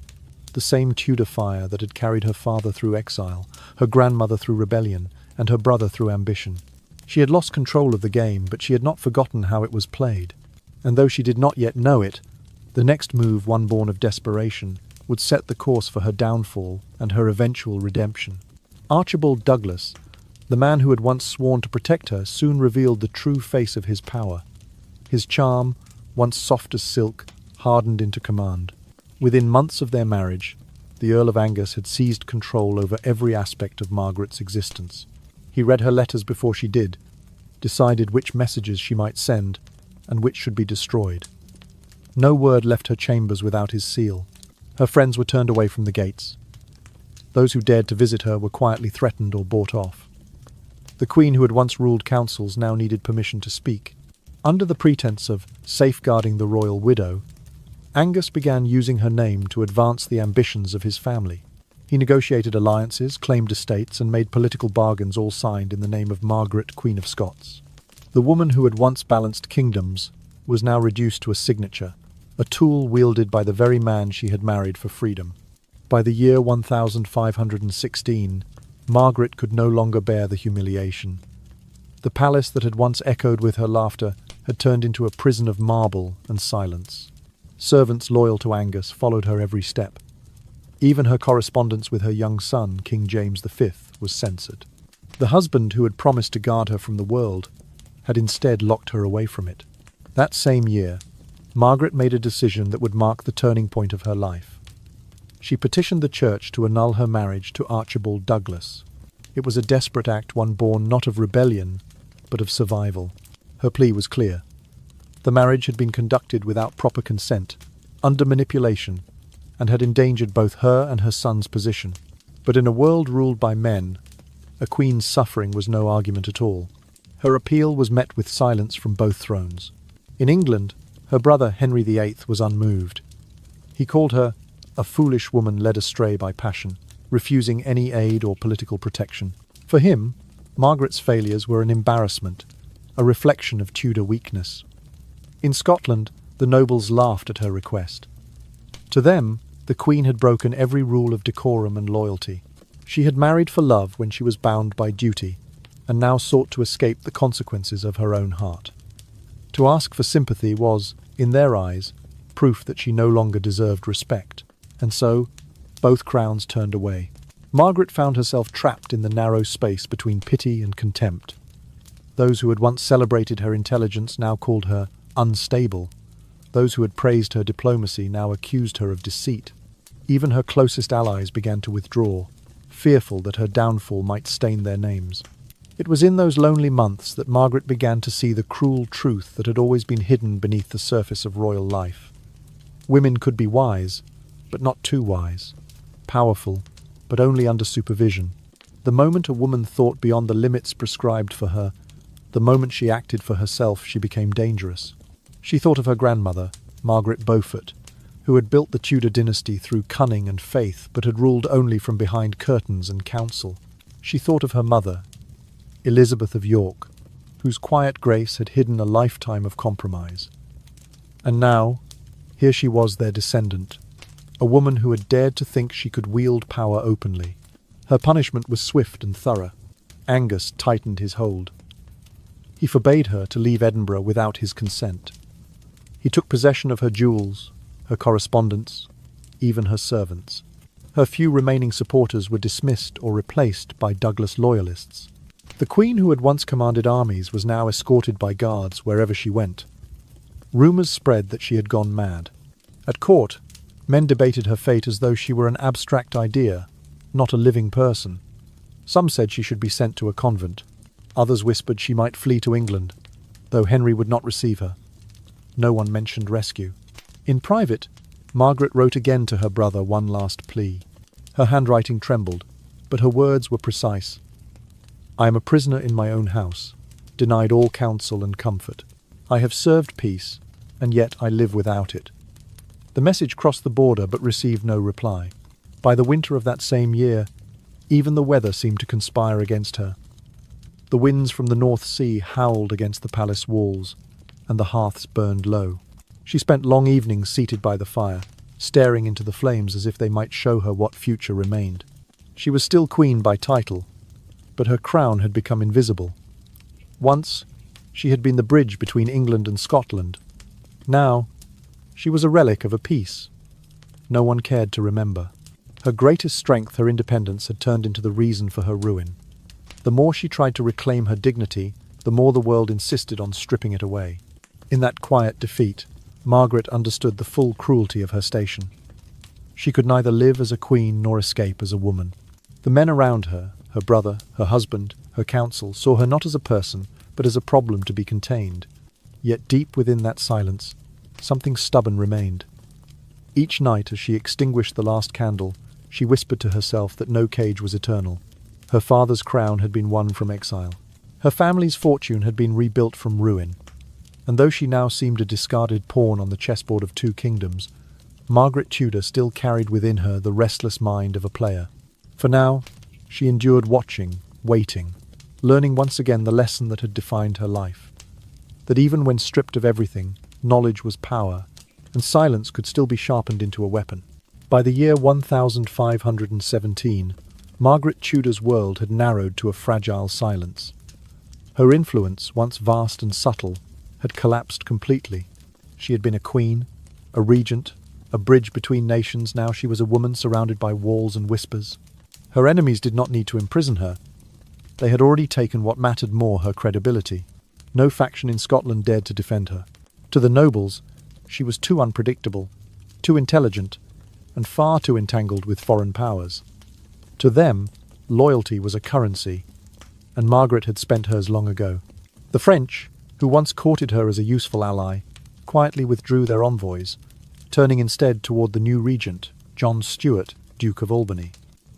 The same Tudor fire that had carried her father through exile, her grandmother through rebellion, and her brother through ambition. She had lost control of the game, but she had not forgotten how it was played. And though she did not yet know it, the next move, one born of desperation, would set the course for her downfall and her eventual redemption. Archibald Douglas, the man who had once sworn to protect her, soon revealed the true face of his power. His charm, once soft as silk, hardened into command. Within months of their marriage, the Earl of Angus had seized control over every aspect of Margaret's existence. He read her letters before she did, decided which messages she might send and which should be destroyed. No word left her chambers without his seal. Her friends were turned away from the gates. Those who dared to visit her were quietly threatened or bought off. The Queen, who had once ruled councils, now needed permission to speak. Under the pretense of safeguarding the royal widow, Angus began using her name to advance the ambitions of his family. He negotiated alliances, claimed estates, and made political bargains, all signed in the name of Margaret, Queen of Scots. The woman who had once balanced kingdoms was now reduced to a signature, a tool wielded by the very man she had married for freedom. By the year 1516, Margaret could no longer bear the humiliation. The palace that had once echoed with her laughter had turned into a prison of marble and silence. Servants loyal to Angus followed her every step. Even her correspondence with her young son, King James V, was censored. The husband who had promised to guard her from the world had instead locked her away from it. That same year, Margaret made a decision that would mark the turning point of her life. She petitioned the church to annul her marriage to Archibald Douglas. It was a desperate act, one born not of rebellion, but of survival. Her plea was clear. The marriage had been conducted without proper consent, under manipulation, and had endangered both her and her son's position. But in a world ruled by men, a queen's suffering was no argument at all. Her appeal was met with silence from both thrones. In England, her brother Henry VIII was unmoved. He called her a foolish woman led astray by passion, refusing any aid or political protection. For him, Margaret's failures were an embarrassment, a reflection of Tudor weakness. In Scotland, the nobles laughed at her request. To them, the Queen had broken every rule of decorum and loyalty. She had married for love when she was bound by duty, and now sought to escape the consequences of her own heart. To ask for sympathy was, in their eyes, proof that she no longer deserved respect, and so both crowns turned away. Margaret found herself trapped in the narrow space between pity and contempt. Those who had once celebrated her intelligence now called her unstable. Those who had praised her diplomacy now accused her of deceit. Even her closest allies began to withdraw, fearful that her downfall might stain their names. It was in those lonely months that Margaret began to see the cruel truth that had always been hidden beneath the surface of royal life. Women could be wise, but not too wise, powerful, but only under supervision. The moment a woman thought beyond the limits prescribed for her, the moment she acted for herself, she became dangerous. She thought of her grandmother, Margaret Beaufort, who had built the Tudor dynasty through cunning and faith, but had ruled only from behind curtains and counsel. She thought of her mother, Elizabeth of York, whose quiet grace had hidden a lifetime of compromise. And now, here she was, their descendant, a woman who had dared to think she could wield power openly. Her punishment was swift and thorough. Angus tightened his hold. He forbade her to leave Edinburgh without his consent. He took possession of her jewels, her correspondence, even her servants. Her few remaining supporters were dismissed or replaced by Douglas loyalists. The Queen, who had once commanded armies, was now escorted by guards wherever she went. Rumours spread that she had gone mad. At court, men debated her fate as though she were an abstract idea, not a living person. Some said she should be sent to a convent. Others whispered she might flee to England, though Henry would not receive her. No one mentioned rescue. In private, Margaret wrote again to her brother one last plea. Her handwriting trembled, but her words were precise. I am a prisoner in my own house, denied all counsel and comfort. I have served peace, and yet I live without it. The message crossed the border but received no reply. By the winter of that same year, even the weather seemed to conspire against her. The winds from the North Sea howled against the palace walls, and the hearths burned low. She spent long evenings seated by the fire, staring into the flames as if they might show her what future remained. She was still queen by title, but her crown had become invisible. Once, she had been the bridge between England and Scotland. Now, she was a relic of a peace no one cared to remember. Her greatest strength, her independence, had turned into the reason for her ruin. The more she tried to reclaim her dignity, the more the world insisted on stripping it away. In that quiet defeat, Margaret understood the full cruelty of her station. She could neither live as a queen nor escape as a woman. The men around her, her brother, her husband, her council, saw her not as a person, but as a problem to be contained. Yet deep within that silence, something stubborn remained. Each night, as she extinguished the last candle, she whispered to herself that no cage was eternal. Her father's crown had been won from exile. Her family's fortune had been rebuilt from ruin. And though she now seemed a discarded pawn on the chessboard of two kingdoms, Margaret Tudor still carried within her the restless mind of a player. For now, she endured watching, waiting, learning once again the lesson that had defined her life. That even when stripped of everything, knowledge was power, and silence could still be sharpened into a weapon. By the year 1517, Margaret Tudor's world had narrowed to a fragile silence. Her influence, once vast and subtle, had collapsed completely. She had been a queen, a regent, a bridge between nations. Now she was a woman surrounded by walls and whispers. Her enemies did not need to imprison her. They had already taken what mattered more, her credibility. No faction in Scotland dared to defend her. To the nobles, she was too unpredictable, too intelligent, and far too entangled with foreign powers. To them, loyalty was a currency, and Margaret had spent hers long ago. The French, who once courted her as a useful ally, quietly withdrew their envoys, turning instead toward the new regent, John Stuart, Duke of Albany.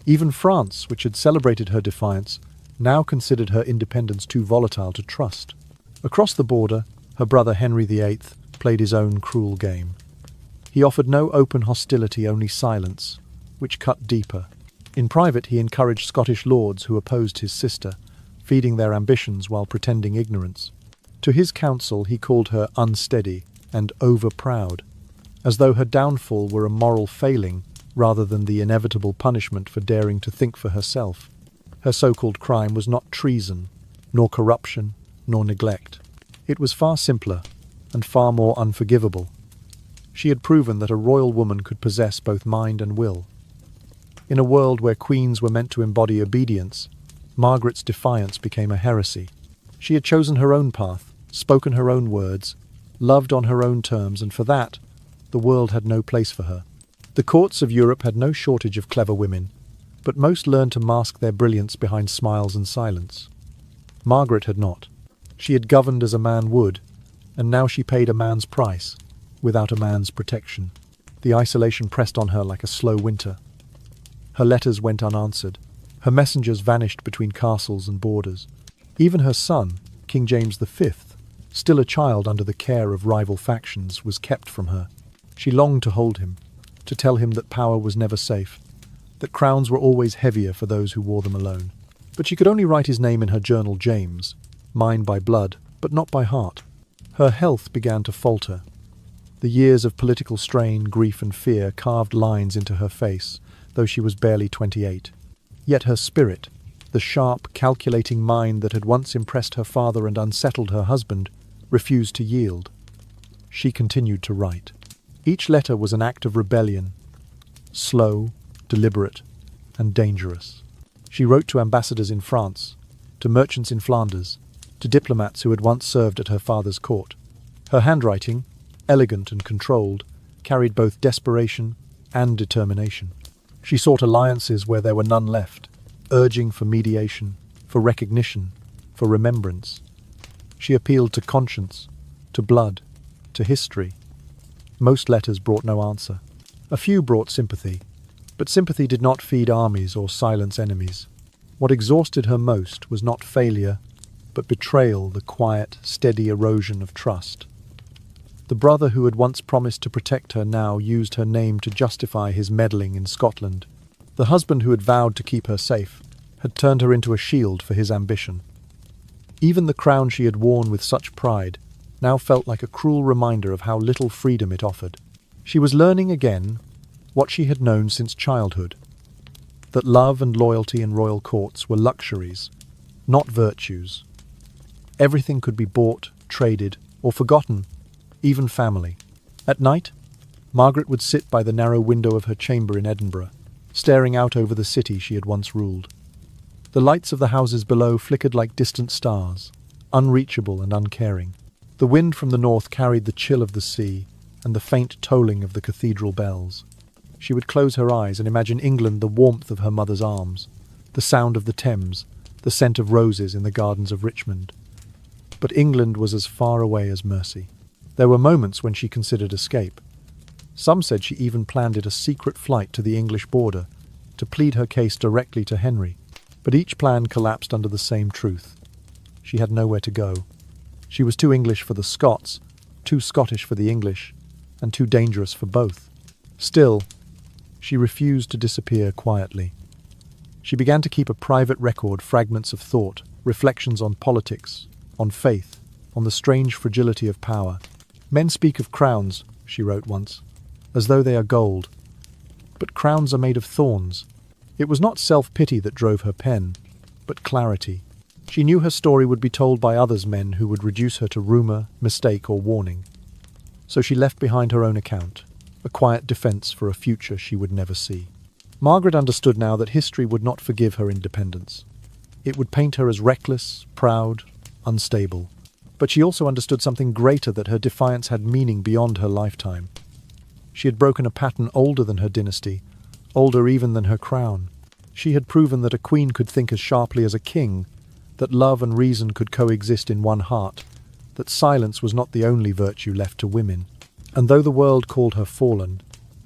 Even France, which had celebrated her defiance, now considered her independence too volatile to trust. Across the border, her brother Henry VIII played his own cruel game. He offered no open hostility, only silence, which cut deeper. In private, he encouraged Scottish lords who opposed his sister, feeding their ambitions while pretending ignorance. To his counsel, he called her unsteady and over-proud, as though her downfall were a moral failing rather than the inevitable punishment for daring to think for herself. Her so-called crime was not treason, nor corruption, nor neglect. It was far simpler and far more unforgivable. She had proven that a royal woman could possess both mind and will. In a world where queens were meant to embody obedience, Margaret's defiance became a heresy. She had chosen her own path, spoken her own words, loved on her own terms, and for that, the world had no place for her. The courts of Europe had no shortage of clever women, but most learned to mask their brilliance behind smiles and silence. Margaret had not. She had governed as a man would, and now she paid a man's price, without a man's protection. The isolation pressed on her like a slow winter. Her letters went unanswered. Her messengers vanished between castles and borders. Even her son, King James V, still a child under the care of rival factions, was kept from her. She longed to hold him, to tell him that power was never safe, that crowns were always heavier for those who wore them alone. But she could only write his name in her journal, James, mine by blood, but not by heart. Her health began to falter. The years of political strain, grief and fear carved lines into her face, though she was barely 28. Yet her spirit, the sharp, calculating mind that had once impressed her father and unsettled her husband, refused to yield. She continued to write. Each letter was an act of rebellion, slow, deliberate, and dangerous. She wrote to ambassadors in France, to merchants in Flanders, to diplomats who had once served at her father's court. Her handwriting, elegant and controlled, carried both desperation and determination. She sought alliances where there were none left, urging for mediation, for recognition, for remembrance. She appealed to conscience, to blood, to history. Most letters brought no answer. A few brought sympathy, but sympathy did not feed armies or silence enemies. What exhausted her most was not failure, but betrayal, the quiet, steady erosion of trust. The brother who had once promised to protect her now used her name to justify his meddling in Scotland. The husband who had vowed to keep her safe had turned her into a shield for his ambition. Even the crown she had worn with such pride now felt like a cruel reminder of how little freedom it offered. She was learning again what she had known since childhood, that love and loyalty in royal courts were luxuries, not virtues. Everything could be bought, traded, or forgotten, even family. At night, Margaret would sit by the narrow window of her chamber in Edinburgh, staring out over the city she had once ruled. The lights of the houses below flickered like distant stars, unreachable and uncaring. The wind from the north carried the chill of the sea and the faint tolling of the cathedral bells. She would close her eyes and imagine England, the warmth of her mother's arms, the sound of the Thames, the scent of roses in the gardens of Richmond. But England was as far away as mercy. There were moments when she considered escape. Some said she even planned it a secret flight to the English border, to plead her case directly to Henry. But each plan collapsed under the same truth. She had nowhere to go. She was too English for the Scots, too Scottish for the English, and too dangerous for both. Still, she refused to disappear quietly. She began to keep a private record, fragments of thought, reflections on politics, on faith, on the strange fragility of power. "Men speak of crowns," she wrote once, "as though they are gold. But crowns are made of thorns." It was not self-pity that drove her pen, but clarity. She knew her story would be told by others men who would reduce her to rumour, mistake or warning. So she left behind her own account, a quiet defence for a future she would never see. Margaret understood now that history would not forgive her independence. It would paint her as reckless, proud, unstable. But she also understood something greater, that her defiance had meaning beyond her lifetime. She had broken a pattern older than her dynasty, older even than her crown. She had proven that a queen could think as sharply as a king, that love and reason could coexist in one heart, that silence was not the only virtue left to women. And though the world called her fallen,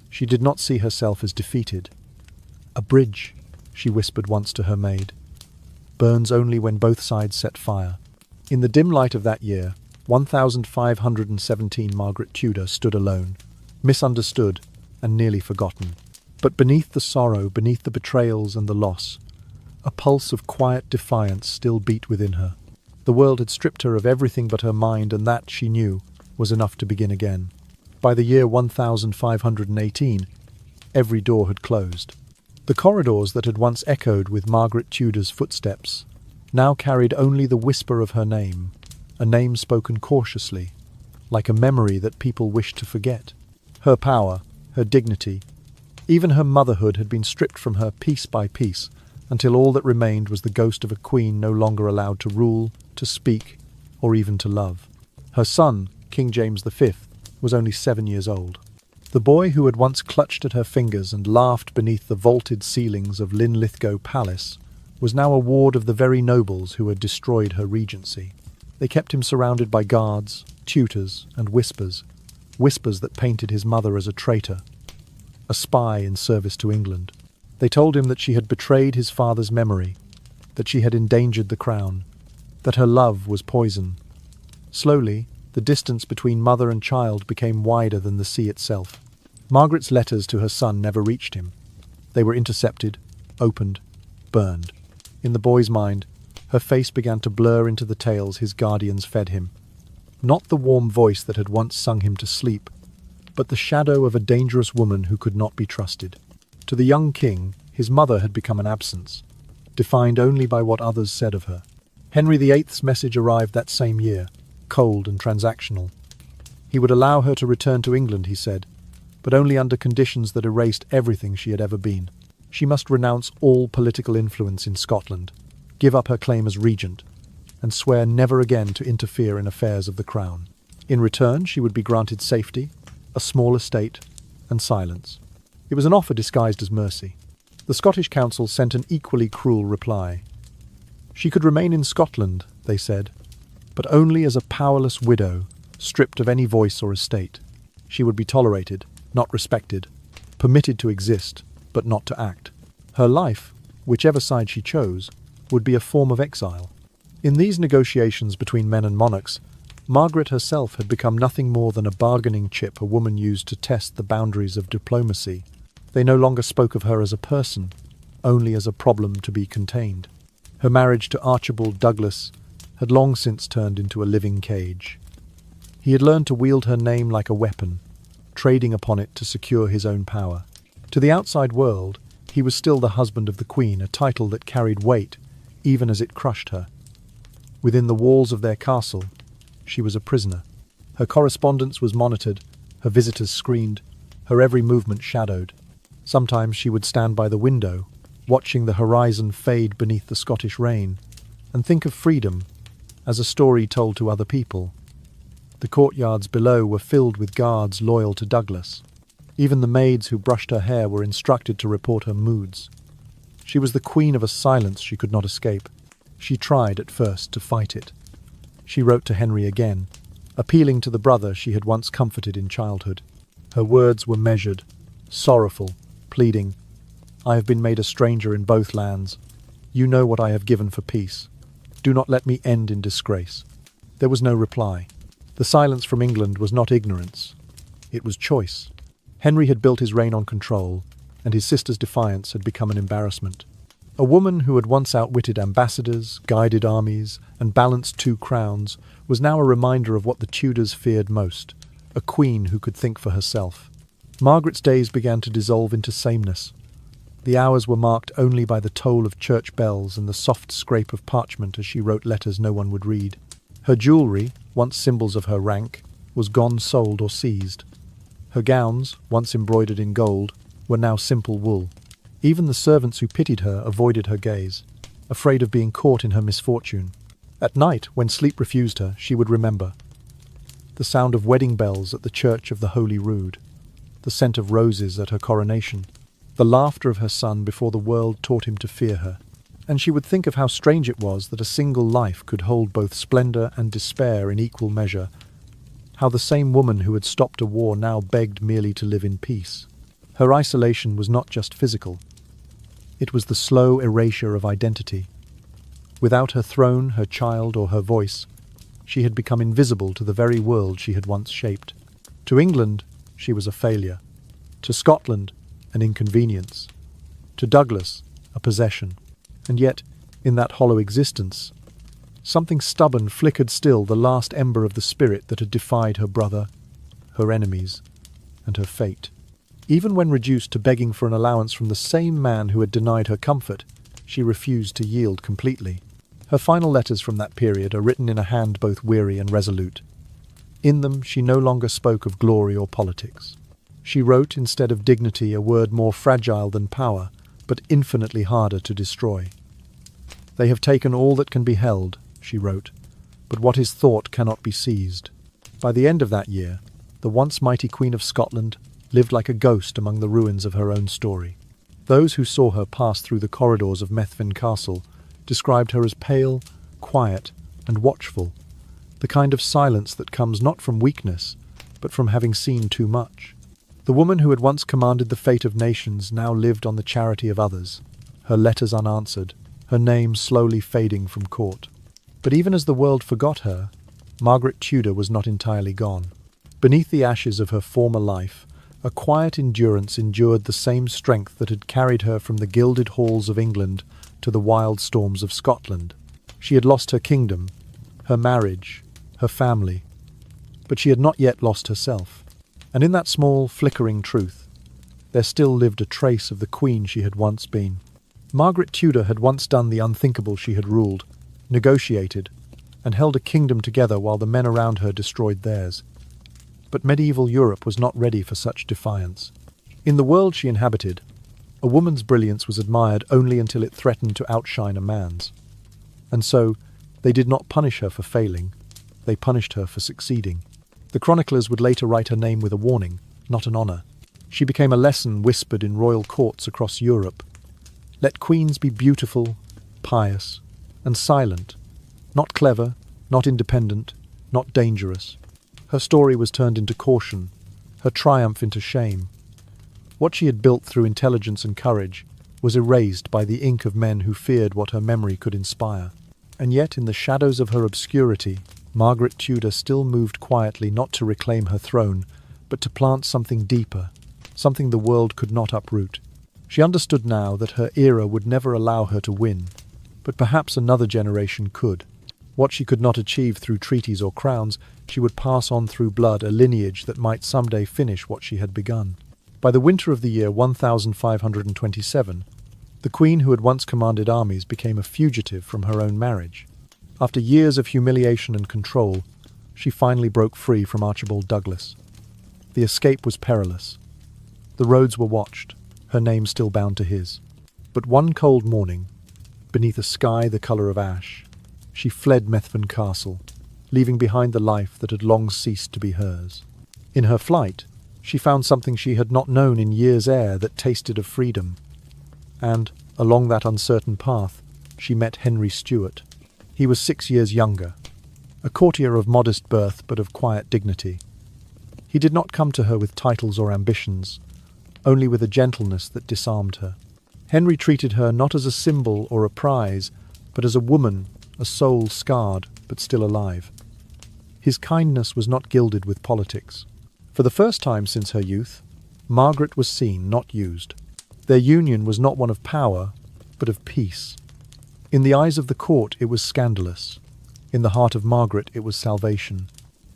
she did not see herself as defeated. "A bridge," she whispered once to her maid, "burns only when both sides set fire." In the dim light of that year, 1517, Margaret Tudor stood alone, misunderstood and nearly forgotten. But beneath the sorrow, beneath the betrayals and the loss, a pulse of quiet defiance still beat within her. The world had stripped her of everything but her mind, and that, she knew, was enough to begin again. By the year 1518, every door had closed. The corridors that had once echoed with Margaret Tudor's footsteps now carried only the whisper of her name, a name spoken cautiously, like a memory that people wished to forget. Her power, her dignity, even her motherhood had been stripped from her piece by piece, until all that remained was the ghost of a queen no longer allowed to rule, to speak, or even to love. Her son, King James V, was only 7 years old. The boy who had once clutched at her fingers and laughed beneath the vaulted ceilings of Linlithgow Palace was now a ward of the very nobles who had destroyed her regency. They kept him surrounded by guards, tutors, and whispers that painted his mother as a traitor, a spy in service to England. They told him that she had betrayed his father's memory, that she had endangered the crown, that her love was poison. Slowly, the distance between mother and child became wider than the sea itself. Margaret's letters to her son never reached him. They were intercepted, opened, burned. In the boy's mind, her face began to blur into the tales his guardians fed him. Not the warm voice that had once sung him to sleep, but the shadow of a dangerous woman who could not be trusted. To the young king, his mother had become an absence, defined only by what others said of her. Henry VIII's message arrived that same year, cold and transactional. He would allow her to return to England, he said, but only under conditions that erased everything she had ever been. She must renounce all political influence in Scotland, give up her claim as regent, and swear never again to interfere in affairs of the crown. In return, she would be granted safety, a small estate, and silence. It was an offer disguised as mercy. The Scottish Council sent an equally cruel reply. She could remain in Scotland, they said, but only as a powerless widow, stripped of any voice or estate. She would be tolerated, not respected, permitted to exist, but not to act. Her life, whichever side she chose, would be a form of exile. In these negotiations between men and monarchs, Margaret herself had become nothing more than a bargaining chip a woman used to test the boundaries of diplomacy. They no longer spoke of her as a person, only as a problem to be contained. Her marriage to Archibald Douglas had long since turned into a living cage. He had learned to wield her name like a weapon, trading upon it to secure his own power. To the outside world, he was still the husband of the Queen, a title that carried weight, even as it crushed her. Within the walls of their castle, she was a prisoner. Her correspondence was monitored, her visitors screened, her every movement shadowed. Sometimes she would stand by the window, watching the horizon fade beneath the Scottish rain, and think of freedom as a story told to other people. The courtyards below were filled with guards loyal to Douglas. Even the maids who brushed her hair were instructed to report her moods. She was the queen of a silence she could not escape. She tried at first to fight it. She wrote to Henry again, appealing to the brother she had once comforted in childhood. Her words were measured, sorrowful, pleading, "I have been made a stranger in both lands. You know what I have given for peace. Do not let me end in disgrace." There was no reply. The silence from England was not ignorance. It was choice. Henry had built his reign on control, and his sister's defiance had become an embarrassment. A woman who had once outwitted ambassadors, guided armies, and balanced two crowns was now a reminder of what the Tudors feared most, a queen who could think for herself. Margaret's days began to dissolve into sameness. The hours were marked only by the toll of church bells and the soft scrape of parchment as she wrote letters no one would read. Her jewellery, once symbols of her rank, was gone sold or seized. Her gowns, once embroidered in gold, were now simple wool. Even the servants who pitied her avoided her gaze, afraid of being caught in her misfortune. At night, when sleep refused her, she would remember the sound of wedding bells at the Church of the Holy Rood, the scent of roses at her coronation, the laughter of her son before the world taught him to fear her. And she would think of how strange it was that a single life could hold both splendour and despair in equal measure, how the same woman who had stopped a war now begged merely to live in peace. Her isolation was not just physical. It was the slow erasure of identity. Without her throne, her child, or her voice, she had become invisible to the very world she had once shaped. To England, she was a failure. To Scotland, an inconvenience. To Douglas, a possession. And yet, in that hollow existence, something stubborn flickered still, the last ember of the spirit that had defied her brother, her enemies, and her fate. Even when reduced to begging for an allowance from the same man who had denied her comfort, she refused to yield completely. Her final letters from that period are written in a hand both weary and resolute. In them she no longer spoke of glory or politics. She wrote, instead of dignity, a word more fragile than power, but infinitely harder to destroy. "They have taken all that can be held," she wrote, "but what is thought cannot be seized." By the end of that year, the once mighty Queen of Scotland lived like a ghost among the ruins of her own story. Those who saw her pass through the corridors of Methven Castle described her as pale, quiet, and watchful, the kind of silence that comes not from weakness, but from having seen too much. The woman who had once commanded the fate of nations now lived on the charity of others, her letters unanswered, her name slowly fading from court. But even as the world forgot her, Margaret Tudor was not entirely gone. Beneath the ashes of her former life, a quiet endurance endured the same strength that had carried her from the gilded halls of England to the wild storms of Scotland. She had lost her kingdom, her marriage, her family, but she had not yet lost herself. And in that small, flickering truth, there still lived a trace of the queen she had once been. Margaret Tudor had once done the unthinkable. She had ruled, negotiated, and held a kingdom together while the men around her destroyed theirs. But medieval Europe was not ready for such defiance. In the world she inhabited, a woman's brilliance was admired only until it threatened to outshine a man's. And so, they did not punish her for failing, they punished her for succeeding. The chroniclers would later write her name with a warning, not an honour. She became a lesson whispered in royal courts across Europe. Let queens be beautiful, pious, and silent, not clever, not independent, not dangerous. Her story was turned into caution, her triumph into shame. What she had built through intelligence and courage was erased by the ink of men who feared what her memory could inspire. And yet, in the shadows of her obscurity, Margaret Tudor still moved quietly, not to reclaim her throne, but to plant something deeper, something the world could not uproot. She understood now that her era would never allow her to win, but perhaps another generation could. What she could not achieve through treaties or crowns, she would pass on through blood, a lineage that might someday finish what she had begun. By the winter of the year 1527, the queen who had once commanded armies became a fugitive from her own marriage. After years of humiliation and control, she finally broke free from Archibald Douglas. The escape was perilous. The roads were watched, her name still bound to his. But one cold morning, beneath a sky the colour of ash, she fled Methven Castle, leaving behind the life that had long ceased to be hers. In her flight, she found something she had not known in years ere that tasted of freedom. And, along that uncertain path, she met Henry Stuart. He was 6 years younger, a courtier of modest birth but of quiet dignity. He did not come to her with titles or ambitions, only with a gentleness that disarmed her. Henry treated her not as a symbol or a prize, but as a woman, a soul scarred but still alive. His kindness was not gilded with politics. For the first time since her youth, Margaret was seen, not used. Their union was not one of power, but of peace. In the eyes of the court it was scandalous. In the heart of Margaret it was salvation.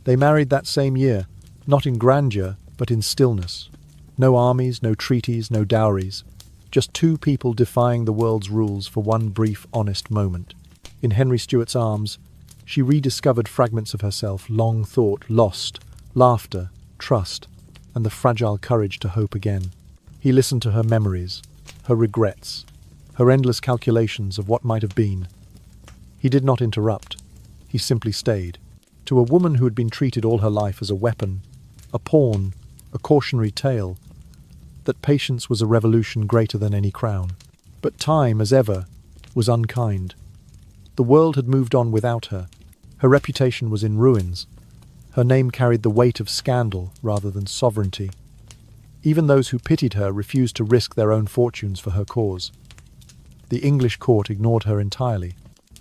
They married that same year, not in grandeur, but in stillness. No armies, no treaties, no dowries. Just two people defying the world's rules for one brief, honest moment. In Henry Stuart's arms, she rediscovered fragments of herself, long thought, lost, laughter, trust, and the fragile courage to hope again. He listened to her memories, her regrets, her endless calculations of what might have been. He did not interrupt. He simply stayed. To a woman who had been treated all her life as a weapon, a pawn, a cautionary tale, that patience was a revolution greater than any crown. But time, as ever, was unkind. The world had moved on without her. Her reputation was in ruins. Her name carried the weight of scandal rather than sovereignty. Even those who pitied her refused to risk their own fortunes for her cause. The English court ignored her entirely.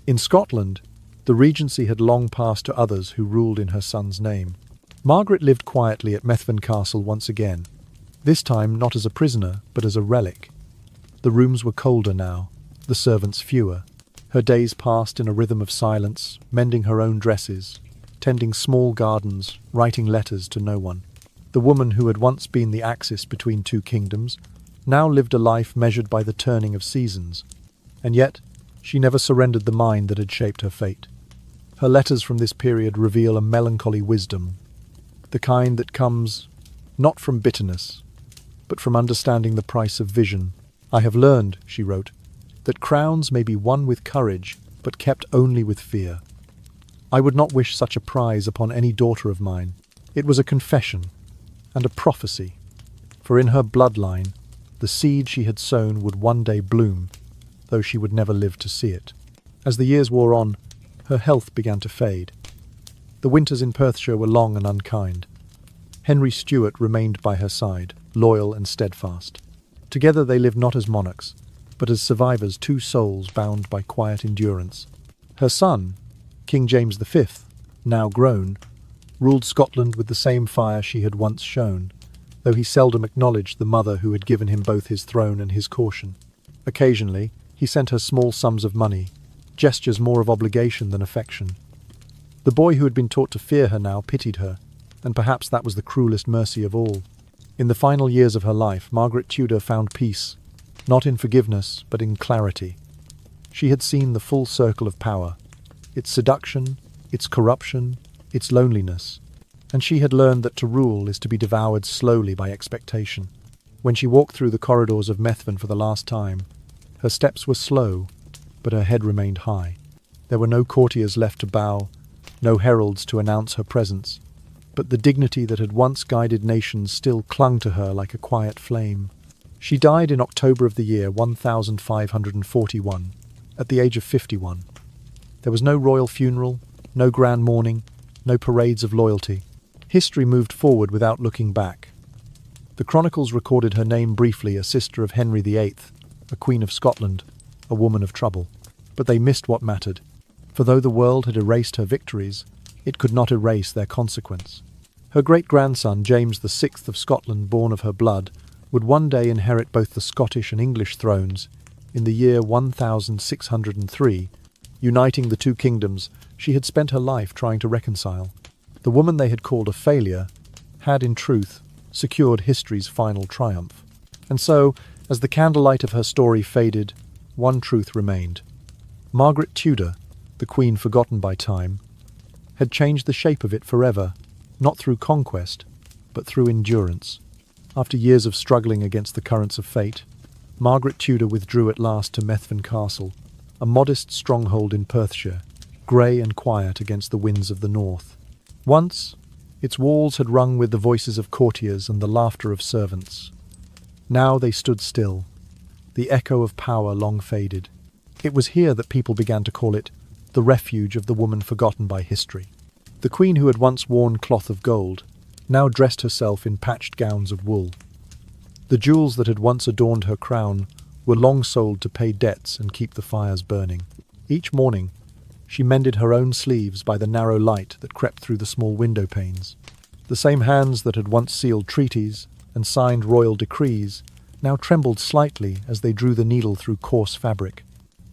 In Scotland, the regency had long passed to others who ruled in her son's name. Margaret lived quietly at Methven Castle once again, this time not as a prisoner, but as a relic. The rooms were colder now, the servants fewer. Her days passed in a rhythm of silence, mending her own dresses, tending small gardens, writing letters to no one. The woman who had once been the axis between two kingdoms now lived a life measured by the turning of seasons. And yet, she never surrendered the mind that had shaped her fate. Her letters from this period reveal a melancholy wisdom, the kind that comes not from bitterness, but from understanding the price of vision. "I have learned," she wrote, "that crowns may be won with courage, but kept only with fear. I would not wish such a prize upon any daughter of mine." It was a confession and a prophecy, for in her bloodline, the seed she had sown would one day bloom, though she would never live to see it. As the years wore on, her health began to fade. The winters in Perthshire were long and unkind. Henry Stuart remained by her side, loyal and steadfast. Together they lived not as monarchs, but as survivors, two souls bound by quiet endurance. Her son, King James V, now grown, ruled Scotland with the same fire she had once shown, though he seldom acknowledged the mother who had given him both his throne and his caution. Occasionally, he sent her small sums of money, gestures more of obligation than affection. The boy who had been taught to fear her now pitied her, and perhaps that was the cruelest mercy of all. In the final years of her life, Margaret Tudor found peace, not in forgiveness, but in clarity. She had seen the full circle of power, its seduction, its corruption, its loneliness, and she had learned that to rule is to be devoured slowly by expectation. When she walked through the corridors of Methven for the last time, her steps were slow, but her head remained high. There were no courtiers left to bow, no heralds to announce her presence, but the dignity that had once guided nations still clung to her like a quiet flame. She died in October of the year 1541, at the age of 51. There was no royal funeral, no grand mourning, no parades of loyalty. History moved forward without looking back. The chronicles recorded her name briefly, a sister of Henry VIII, a Queen of Scotland, a woman of trouble. But they missed what mattered, for though the world had erased her victories, it could not erase their consequence. Her great-grandson, James VI of Scotland, born of her blood, would one day inherit both the Scottish and English thrones. In the year 1603, uniting the two kingdoms, she had spent her life trying to reconcile. The woman they had called a failure had, in truth, secured history's final triumph. And so, as the candlelight of her story faded, one truth remained. Margaret Tudor, the queen forgotten by time, had changed the shape of it forever, not through conquest, but through endurance. After years of struggling against the currents of fate, Margaret Tudor withdrew at last to Methven Castle, a modest stronghold in Perthshire, grey and quiet against the winds of the north. Once, its walls had rung with the voices of courtiers and the laughter of servants. Now they stood still, the echo of power long faded. It was here that people began to call it the refuge of the woman forgotten by history. The queen who had once worn cloth of gold now dressed herself in patched gowns of wool. The jewels that had once adorned her crown were long sold to pay debts and keep the fires burning. Each morning, She mended her own sleeves by the narrow light that crept through the small window panes. The same hands that had once sealed treaties and signed royal decrees now trembled slightly as they drew the needle through coarse fabric.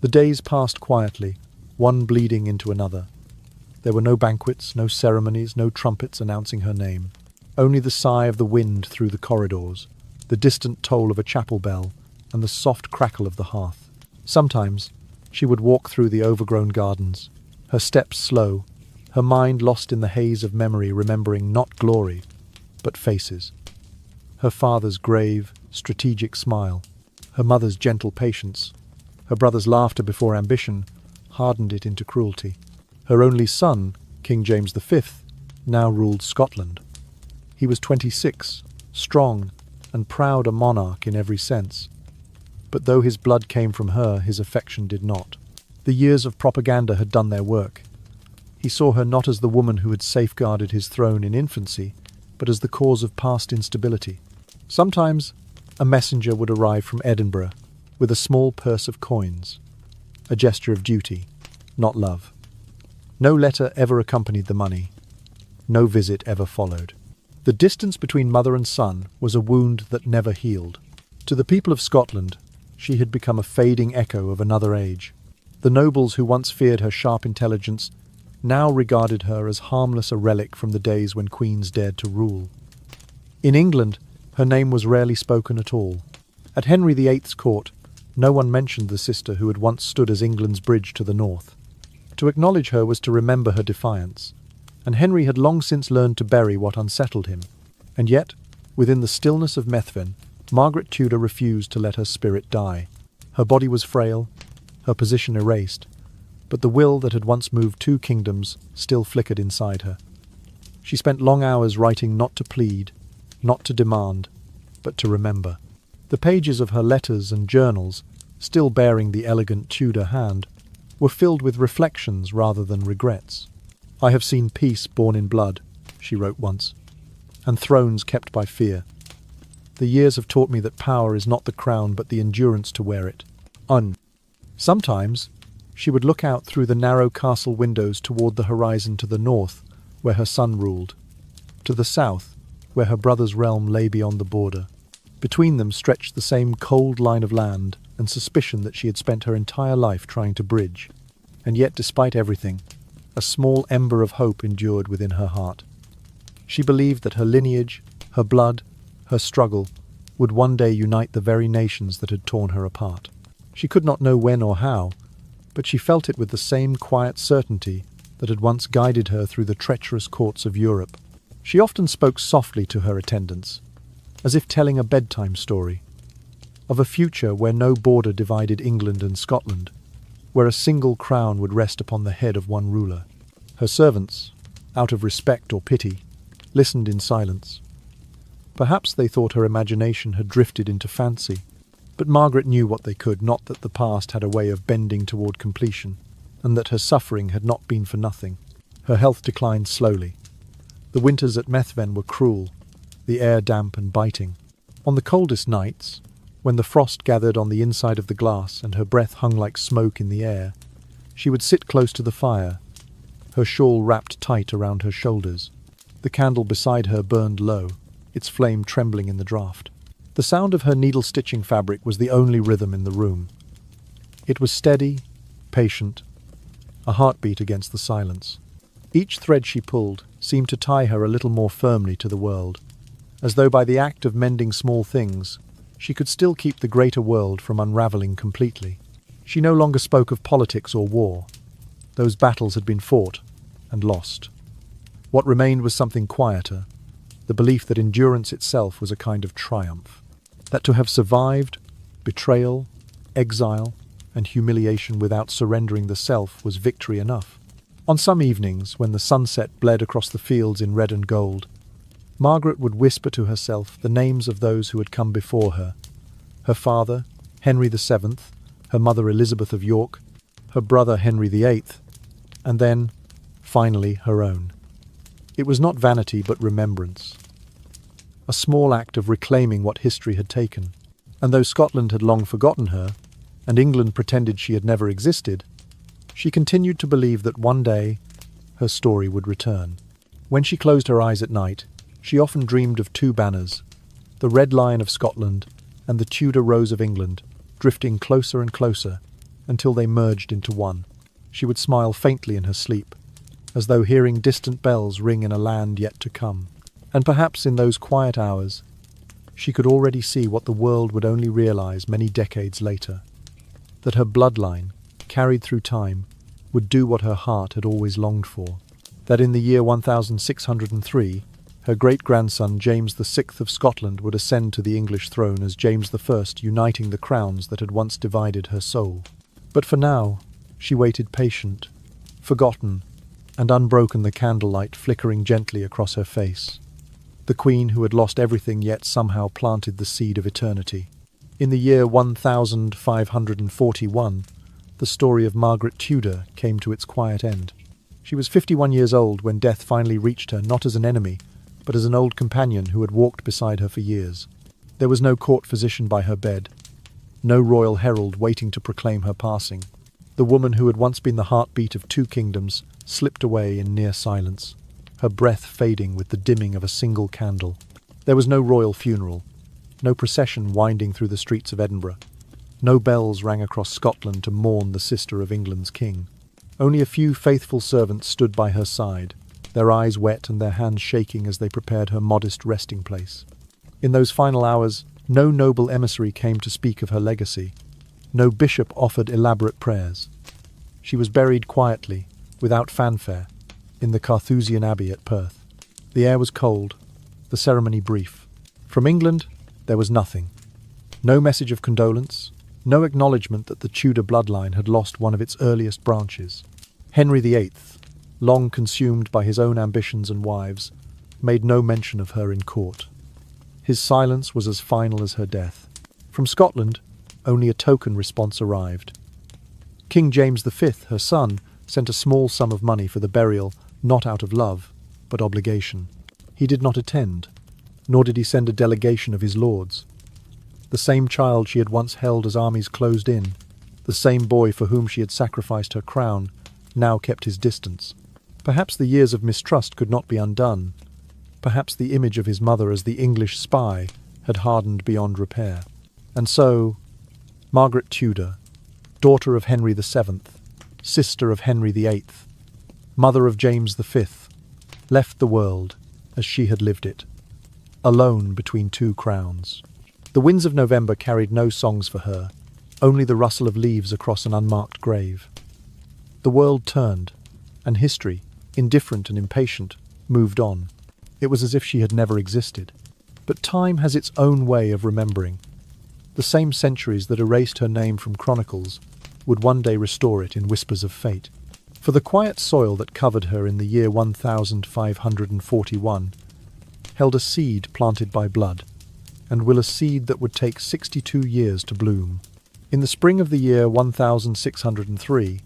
The days passed quietly, one bleeding into another. There were no banquets, no ceremonies, no trumpets announcing her name. Only the sigh of the wind through the corridors, the distant toll of a chapel bell, and the soft crackle of the hearth. Sometimes she would walk through the overgrown gardens, her steps slow, her mind lost in the haze of memory, remembering not glory, but faces. Her father's grave, strategic smile, her mother's gentle patience, her brother's laughter before ambition hardened it into cruelty. Her only son, King James V, now ruled Scotland. He was 26, strong and proud, a monarch in every sense. But though his blood came from her, his affection did not. The years of propaganda had done their work. He saw her not as the woman who had safeguarded his throne in infancy, but as the cause of past instability. Sometimes a messenger would arrive from Edinburgh with a small purse of coins, a gesture of duty, not love. No letter ever accompanied the money. No visit ever followed. The distance between mother and son was a wound that never healed. To the people of Scotland, she had become a fading echo of another age. The nobles who once feared her sharp intelligence now regarded her as harmless, a relic from the days when queens dared to rule. In England, her name was rarely spoken at all. At Henry VIII's court, no one mentioned the sister who had once stood as England's bridge to the north. To acknowledge her was to remember her defiance, and Henry had long since learned to bury what unsettled him. And yet, within the stillness of Methven, Margaret Tudor refused to let her spirit die. Her body was frail, her position erased, but the will that had once moved two kingdoms still flickered inside her. She spent long hours writing not to plead, not to demand, but to remember. The pages of her letters and journals, still bearing the elegant Tudor hand, were filled with reflections rather than regrets. "I have seen peace born in blood," she wrote once, "and thrones kept by fear. The years have taught me that power is not the crown but the endurance to wear it." Sometimes she would look out through the narrow castle windows toward the horizon, to the north, where her son ruled, to the south, where her brother's realm lay beyond the border. Between them stretched the same cold line of land and suspicion that she had spent her entire life trying to bridge. And yet, despite everything, a small ember of hope endured within her heart. She believed that her lineage, her blood, her struggle would one day unite the very nations that had torn her apart. She could not know when or how, but she felt it with the same quiet certainty that had once guided her through the treacherous courts of Europe. She often spoke softly to her attendants, as if telling a bedtime story, of a future where no border divided England and Scotland, where a single crown would rest upon the head of one ruler. Her servants, out of respect or pity, listened in silence. Perhaps they thought her imagination had drifted into fancy, but Margaret knew what they could, not that the past had a way of bending toward completion, and that her suffering had not been for nothing. Her health declined slowly. The winters at Methven were cruel, the air damp and biting. On the coldest nights, when the frost gathered on the inside of the glass and her breath hung like smoke in the air, she would sit close to the fire, her shawl wrapped tight around her shoulders. The candle beside her burned low, its flame trembling in the draught. The sound of her needle-stitching fabric was the only rhythm in the room. It was steady, patient, a heartbeat against the silence. Each thread she pulled seemed to tie her a little more firmly to the world, as though by the act of mending small things, she could still keep the greater world from unraveling completely. She no longer spoke of politics or war. Those battles had been fought and lost. What remained was something quieter, the belief that endurance itself was a kind of triumph, that to have survived betrayal, exile, and humiliation without surrendering the self was victory enough. On some evenings, when the sunset bled across the fields in red and gold, Margaret would whisper to herself the names of those who had come before her: her father, Henry VII, her mother Elizabeth of York, her brother Henry VIII, and then, finally, her own. It was not vanity but remembrance, a small act of reclaiming what history had taken. And though Scotland had long forgotten her, and England pretended she had never existed, She continued to believe that one day her story would return. When she closed her eyes at night, she often dreamed of two banners, the Red Lion of Scotland and the Tudor Rose of England, drifting closer and closer until they merged into one. She would smile faintly in her sleep, as though hearing distant bells ring in a land yet to come. And perhaps in those quiet hours, she could already see what the world would only realize many decades later, that her bloodline, carried through time, would do what her heart had always longed for, that in the year 1603, her great-grandson James VI of Scotland would ascend to the English throne as James I, uniting the crowns that had once divided her soul. But for now, she waited patient, forgotten, and unbroken, the candlelight flickering gently across her face. The queen who had lost everything yet somehow planted the seed of eternity. In the year 1541, the story of Margaret Tudor came to its quiet end. She was 51 years old when death finally reached her, not as an enemy, but as an old companion who had walked beside her for years. There was no court physician by her bed, no royal herald waiting to proclaim her passing. The woman who had once been the heartbeat of two kingdoms slipped away in near silence, her breath fading with the dimming of a single candle. There was no royal funeral, no procession winding through the streets of Edinburgh. No bells rang across Scotland to mourn the sister of England's king. Only a few faithful servants stood by her side, their eyes wet and their hands shaking as they prepared her modest resting place. In those final hours, no noble emissary came to speak of her legacy. No bishop offered elaborate prayers. She was buried quietly, without fanfare, in the Carthusian Abbey at Perth. The air was cold, the ceremony brief. From England, there was nothing. No message of condolence, no acknowledgement that the Tudor bloodline had lost one of its earliest branches. Henry VIII, long consumed by his own ambitions and wives, made no mention of her in court. His silence was as final as her death. From Scotland, only a token response arrived. King James V, her son, sent a small sum of money for the burial, not out of love, but obligation. He did not attend, nor did he send a delegation of his lords. The same child she had once held as armies closed in, the same boy for whom she had sacrificed her crown, now kept his distance. Perhaps the years of mistrust could not be undone. Perhaps the image of his mother as the English spy had hardened beyond repair. And so, Margaret Tudor, daughter of Henry VII, sister of Henry VIII, mother of James V, left the world as she had lived it, alone between two crowns. The winds of November carried no songs for her, only the rustle of leaves across an unmarked grave. The world turned, and history, indifferent and impatient, moved on. It was as if she had never existed. But time has its own way of remembering. The same centuries that erased her name from chronicles would one day restore it in whispers of fate. For the quiet soil that covered her in the year 1541 held a seed planted by blood, and will a seed that would take 62 years to bloom. In the spring of the year 1603,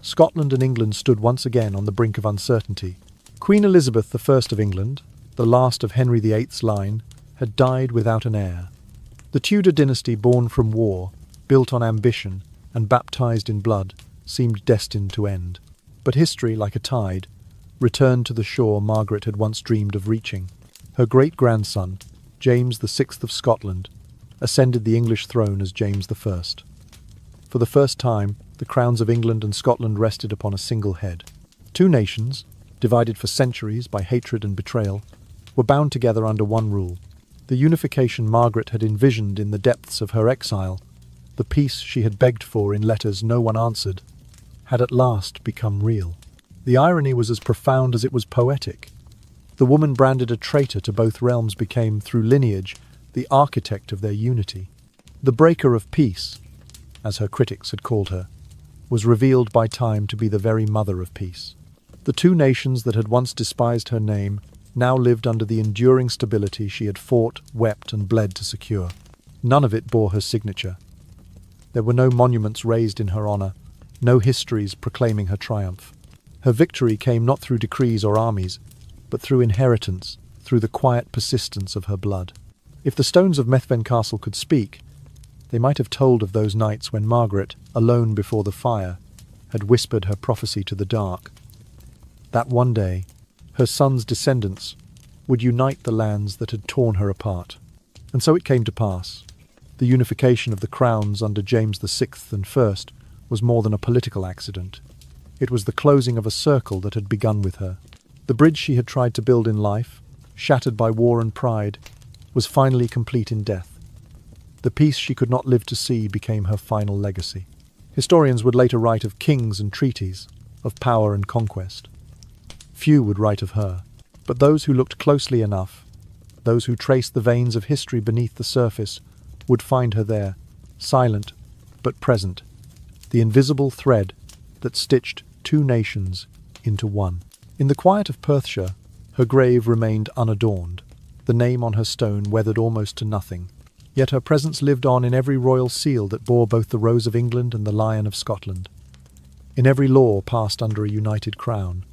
Scotland and England stood once again on the brink of uncertainty. Queen Elizabeth I of England, the last of Henry VIII's line, had died without an heir. The Tudor dynasty, born from war, built on ambition, and baptized in blood, seemed destined to end. But history, like a tide, returned to the shore Margaret had once dreamed of reaching. Her great-grandson, James VI of Scotland, ascended the English throne as James I. For the first time, the crowns of England and Scotland rested upon a single head. Two nations, divided for centuries by hatred and betrayal, were bound together under one rule. The unification Margaret had envisioned in the depths of her exile, the peace she had begged for in letters no one answered, had at last become real. The irony was as profound as it was poetic. The woman branded a traitor to both realms became, through lineage, the architect of their unity. The breaker of peace, as her critics had called her, was revealed by time to be the very mother of peace. The two nations that had once despised her name now lived under the enduring stability she had fought, wept, and bled to secure. None of it bore her signature. There were no monuments raised in her honor, no histories proclaiming her triumph. Her victory came not through decrees or armies, but through inheritance, through the quiet persistence of her blood. If the stones of Methven Castle could speak, they might have told of those nights when Margaret, alone before the fire, had whispered her prophecy to the dark. That one day, her son's descendants would unite the lands that had torn her apart. And so it came to pass. The unification of the crowns under James VI and I was more than a political accident. It was the closing of a circle that had begun with her. The bridge she had tried to build in life, shattered by war and pride, was finally complete in death. The peace she could not live to see became her final legacy. Historians would later write of kings and treaties, of power and conquest. Few would write of her, but those who looked closely enough, those who traced the veins of history beneath the surface, would find her there, silent but present, the invisible thread that stitched two nations into one. In the quiet of Perthshire, her grave remained unadorned, the name on her stone weathered almost to nothing. Yet her presence lived on in every royal seal that bore both the Rose of England and the Lion of Scotland, in every law passed under a united crown,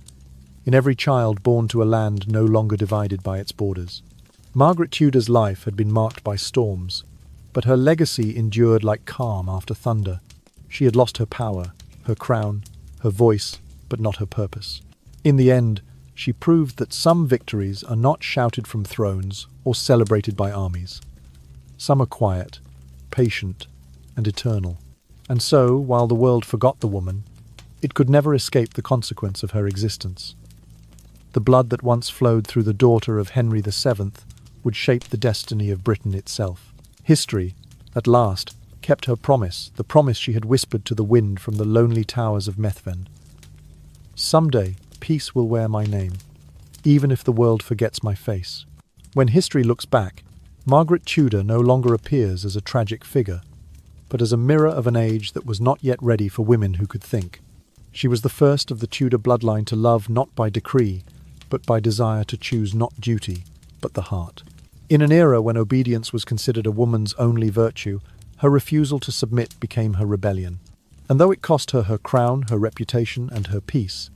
in every child born to a land no longer divided by its borders. Margaret Tudor's life had been marked by storms, but her legacy endured like calm after thunder. She had lost her power, her crown, her voice, but not her purpose. In the end, she proved that some victories are not shouted from thrones or celebrated by armies. Some are quiet, patient, and eternal. And so, while the world forgot the woman, it could never escape the consequence of her existence. The blood that once flowed through the daughter of Henry VII would shape the destiny of Britain itself. History, at last, kept her promise, the promise she had whispered to the wind from the lonely towers of Methven. Someday, peace will wear my name, even if the world forgets my face. When history looks back, Margaret Tudor no longer appears as a tragic figure, but as a mirror of an age that was not yet ready for women who could think. She was the first of the Tudor bloodline to love not by decree, but by desire, to choose not duty, but the heart. In an era when obedience was considered a woman's only virtue, her refusal to submit became her rebellion. And though it cost her her crown, her reputation, and her peace,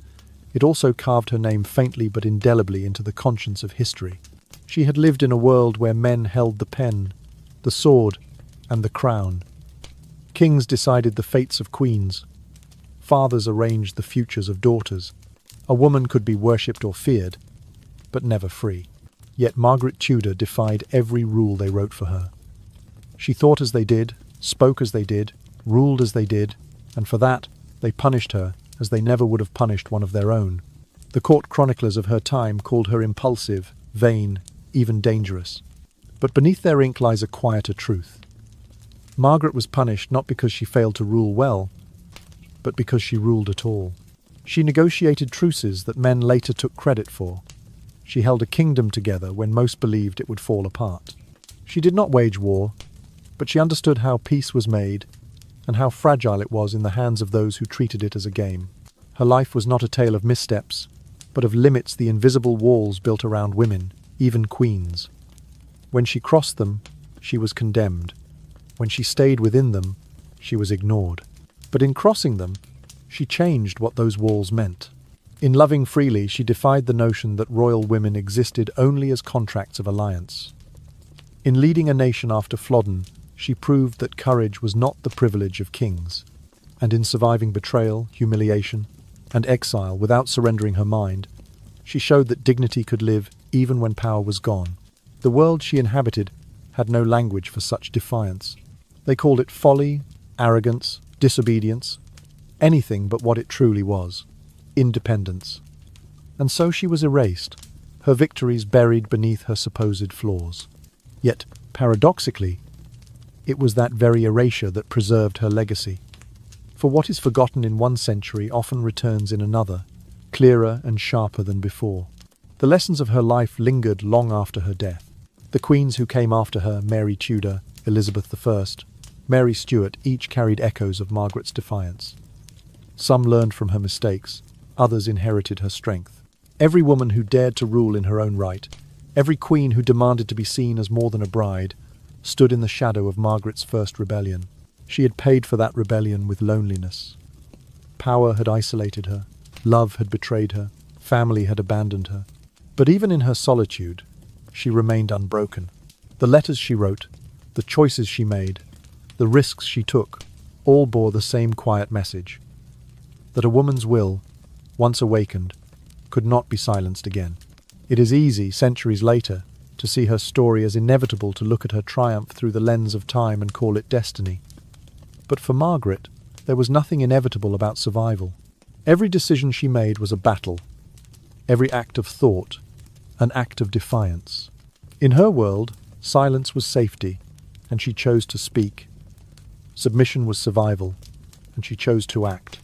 it also carved her name faintly but indelibly into the conscience of history. She had lived in a world where men held the pen, the sword, and the crown. Kings decided the fates of queens. Fathers arranged the futures of daughters. A woman could be worshipped or feared, but never free. Yet Margaret Tudor defied every rule they wrote for her. She thought as they did, spoke as they did, ruled as they did, and for that they punished her as they never would have punished one of their own. The court chroniclers of her time called her impulsive, vain, even dangerous. But beneath their ink lies a quieter truth. Margaret was punished not because she failed to rule well, but because she ruled at all. She negotiated truces that men later took credit for. She held a kingdom together when most believed it would fall apart. She did not wage war, but she understood how peace was made and how fragile it was in the hands of those who treated it as a game. Her life was not a tale of missteps, but of limits, the invisible walls built around women, even queens. When she crossed them, she was condemned. When she stayed within them, she was ignored. But in crossing them, she changed what those walls meant. In loving freely, she defied the notion that royal women existed only as contracts of alliance. In leading a nation after Flodden, she proved that courage was not the privilege of kings. And in surviving betrayal, humiliation, and exile without surrendering her mind, she showed that dignity could live even when power was gone. The world she inhabited had no language for such defiance. They called it folly, arrogance, disobedience, anything but what it truly was: independence. And so she was erased, her victories buried beneath her supposed flaws. Yet, paradoxically, it was that very erasure that preserved her legacy. For what is forgotten in one century often returns in another, clearer and sharper than before. The lessons of her life lingered long after her death. The queens who came after her, Mary Tudor, Elizabeth I, Mary Stuart, each carried echoes of Margaret's defiance. Some learned from her mistakes, others inherited her strength. Every woman who dared to rule in her own right, every queen who demanded to be seen as more than a bride, stood in the shadow of Margaret's first rebellion. She had paid for that rebellion with loneliness. Power had isolated her, love had betrayed her, family had abandoned her. But even in her solitude, she remained unbroken. The letters she wrote, the choices she made, the risks she took, all bore the same quiet message. that a woman's will, once awakened, could not be silenced again. It is easy, centuries later, to see her story as inevitable, to look at her triumph through the lens of time and call it destiny. But for Margaret, there was nothing inevitable about survival. Every decision she made was a battle. Every act of thought, an act of defiance. In her world, silence was safety, and she chose to speak. Submission was survival, and she chose to act.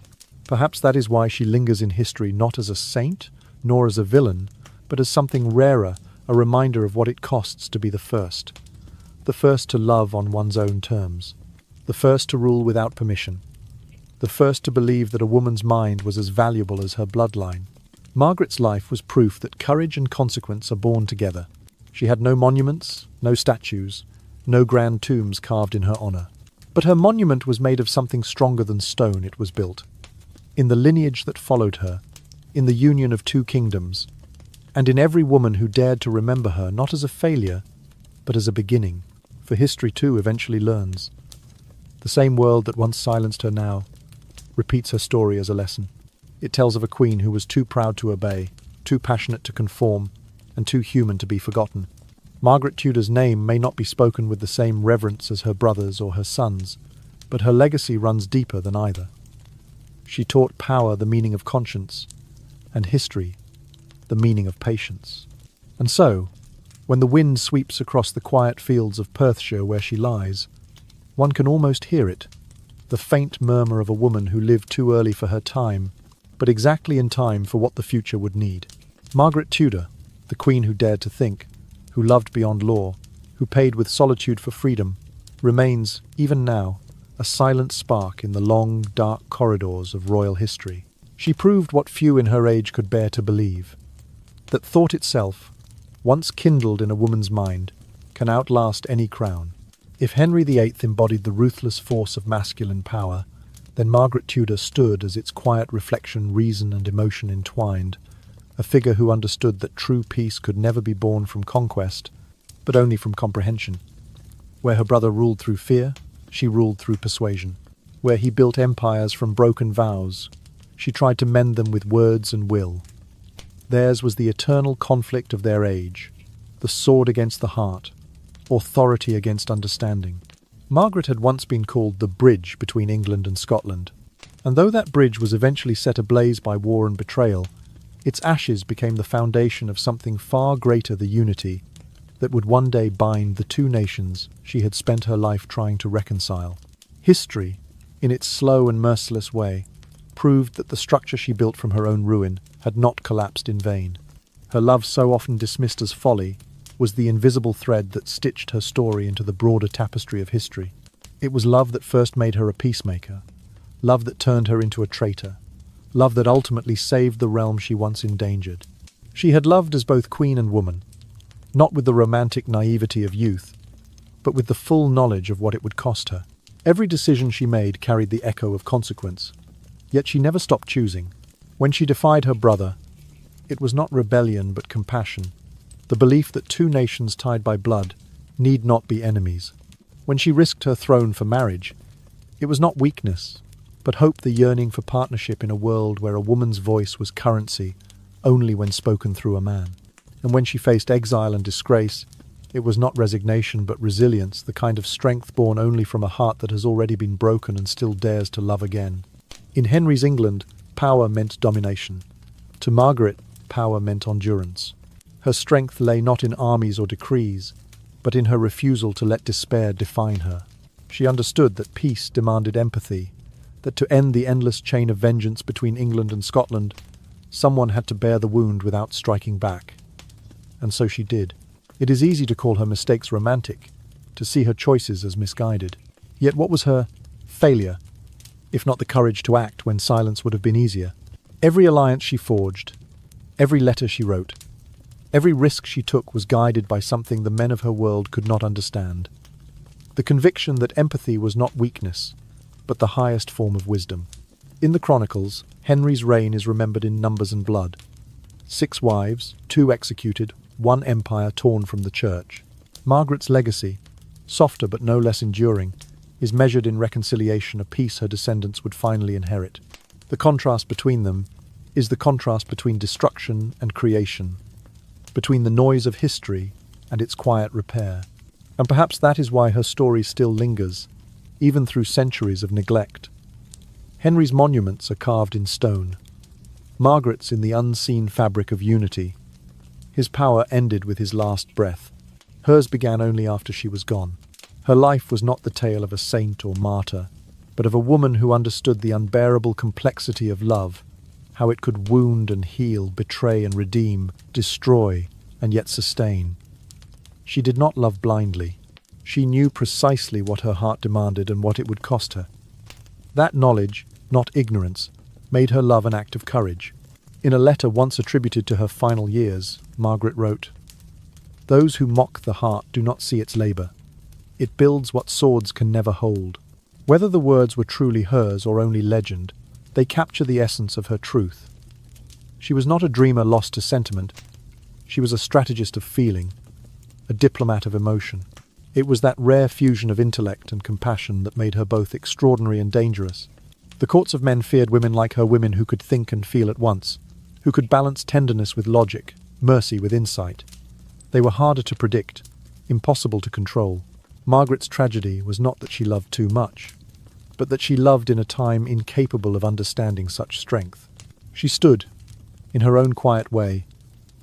Perhaps that is why she lingers in history, not as a saint, nor as a villain, but as something rarer, a reminder of what it costs to be the first. The first to love on one's own terms. The first to rule without permission. The first to believe that a woman's mind was as valuable as her bloodline. Margaret's life was proof that courage and consequence are born together. She had no monuments, no statues, no grand tombs carved in her honor. But her monument was made of something stronger than stone. It was built in the lineage that followed her, in the union of two kingdoms, and in every woman who dared to remember her not as a failure, but as a beginning. For history too eventually learns. The same world that once silenced her now repeats her story as a lesson. It tells of a queen who was too proud to obey, too passionate to conform, and too human to be forgotten. Margaret Tudor's name may not be spoken with the same reverence as her brothers or her sons, but her legacy runs deeper than either. She taught power the meaning of conscience, and history the meaning of patience. And so, when the wind sweeps across the quiet fields of Perthshire where she lies, one can almost hear it, the faint murmur of a woman who lived too early for her time, but exactly in time for what the future would need. Margaret Tudor, the queen who dared to think, who loved beyond law, who paid with solitude for freedom, remains, even now, a silent spark in the long, dark corridors of royal history. She proved what few in her age could bear to believe, that thought itself, once kindled in a woman's mind, can outlast any crown. If Henry VIII embodied the ruthless force of masculine power, then Margaret Tudor stood as its quiet reflection, reason and emotion entwined, a figure who understood that true peace could never be born from conquest, but only from comprehension. Where her brother ruled through fear, she ruled through persuasion. Where he built empires from broken vows, she tried to mend them with words and will. Theirs was the eternal conflict of their age, the sword against the heart, authority against understanding. Margaret had once been called the bridge between England and Scotland, and though that bridge was eventually set ablaze by war and betrayal, its ashes became the foundation of something far greater, the unity that would one day bind the two nations she had spent her life trying to reconcile. History, in its slow and merciless way, proved that the structure she built from her own ruin had not collapsed in vain. Her love, so often dismissed as folly, was the invisible thread that stitched her story into the broader tapestry of history. It was love that first made her a peacemaker, love that turned her into a traitor, love that ultimately saved the realm she once endangered. She had loved as both queen and woman, not with the romantic naivety of youth, but with the full knowledge of what it would cost her. Every decision she made carried the echo of consequence, yet she never stopped choosing. When she defied her brother, it was not rebellion but compassion, the belief that two nations tied by blood need not be enemies. When she risked her throne for marriage, it was not weakness, but hope, the yearning for partnership in a world where a woman's voice was currency only when spoken through a man. And when she faced exile and disgrace, it was not resignation but resilience, the kind of strength born only from a heart that has already been broken and still dares to love again. In Henry's England, power meant domination. To Margaret, power meant endurance. Her strength lay not in armies or decrees, but in her refusal to let despair define her. She understood that peace demanded empathy, that to end the endless chain of vengeance between England and Scotland, someone had to bear the wound without striking back. And so she did. It is easy to call her mistakes romantic, to see her choices as misguided. Yet what was her failure, if not the courage to act when silence would have been easier? Every alliance she forged, every letter she wrote, every risk she took was guided by something the men of her world could not understand. The conviction that empathy was not weakness, but the highest form of wisdom. In the Chronicles, Henry's reign is remembered in numbers and blood. 6 wives, 2 executed, 1 empire torn from the church. Margaret's legacy, softer but no less enduring, is measured in reconciliation, a peace her descendants would finally inherit. The contrast between them is the contrast between destruction and creation, between the noise of history and its quiet repair. And perhaps that is why her story still lingers, even through centuries of neglect. Henry's monuments are carved in stone, Margaret's in the unseen fabric of unity. His power ended with his last breath. Hers began only after she was gone. Her life was not the tale of a saint or martyr, but of a woman who understood the unbearable complexity of love, how it could wound and heal, betray and redeem, destroy and yet sustain. She did not love blindly. She knew precisely what her heart demanded and what it would cost her. That knowledge, not ignorance, made her love an act of courage. In a letter once attributed to her final years, Margaret wrote, "Those who mock the heart do not see its labour. It builds what swords can never hold." Whether the words were truly hers or only legend, they capture the essence of her truth. She was not a dreamer lost to sentiment. She was a strategist of feeling, a diplomat of emotion. It was that rare fusion of intellect and compassion that made her both extraordinary and dangerous. The courts of men feared women like her, women who could think and feel at once, who could balance tenderness with logic, mercy with insight. They were harder to predict, impossible to control. Margaret's tragedy was not that she loved too much, but that she loved in a time incapable of understanding such strength. She stood, in her own quiet way,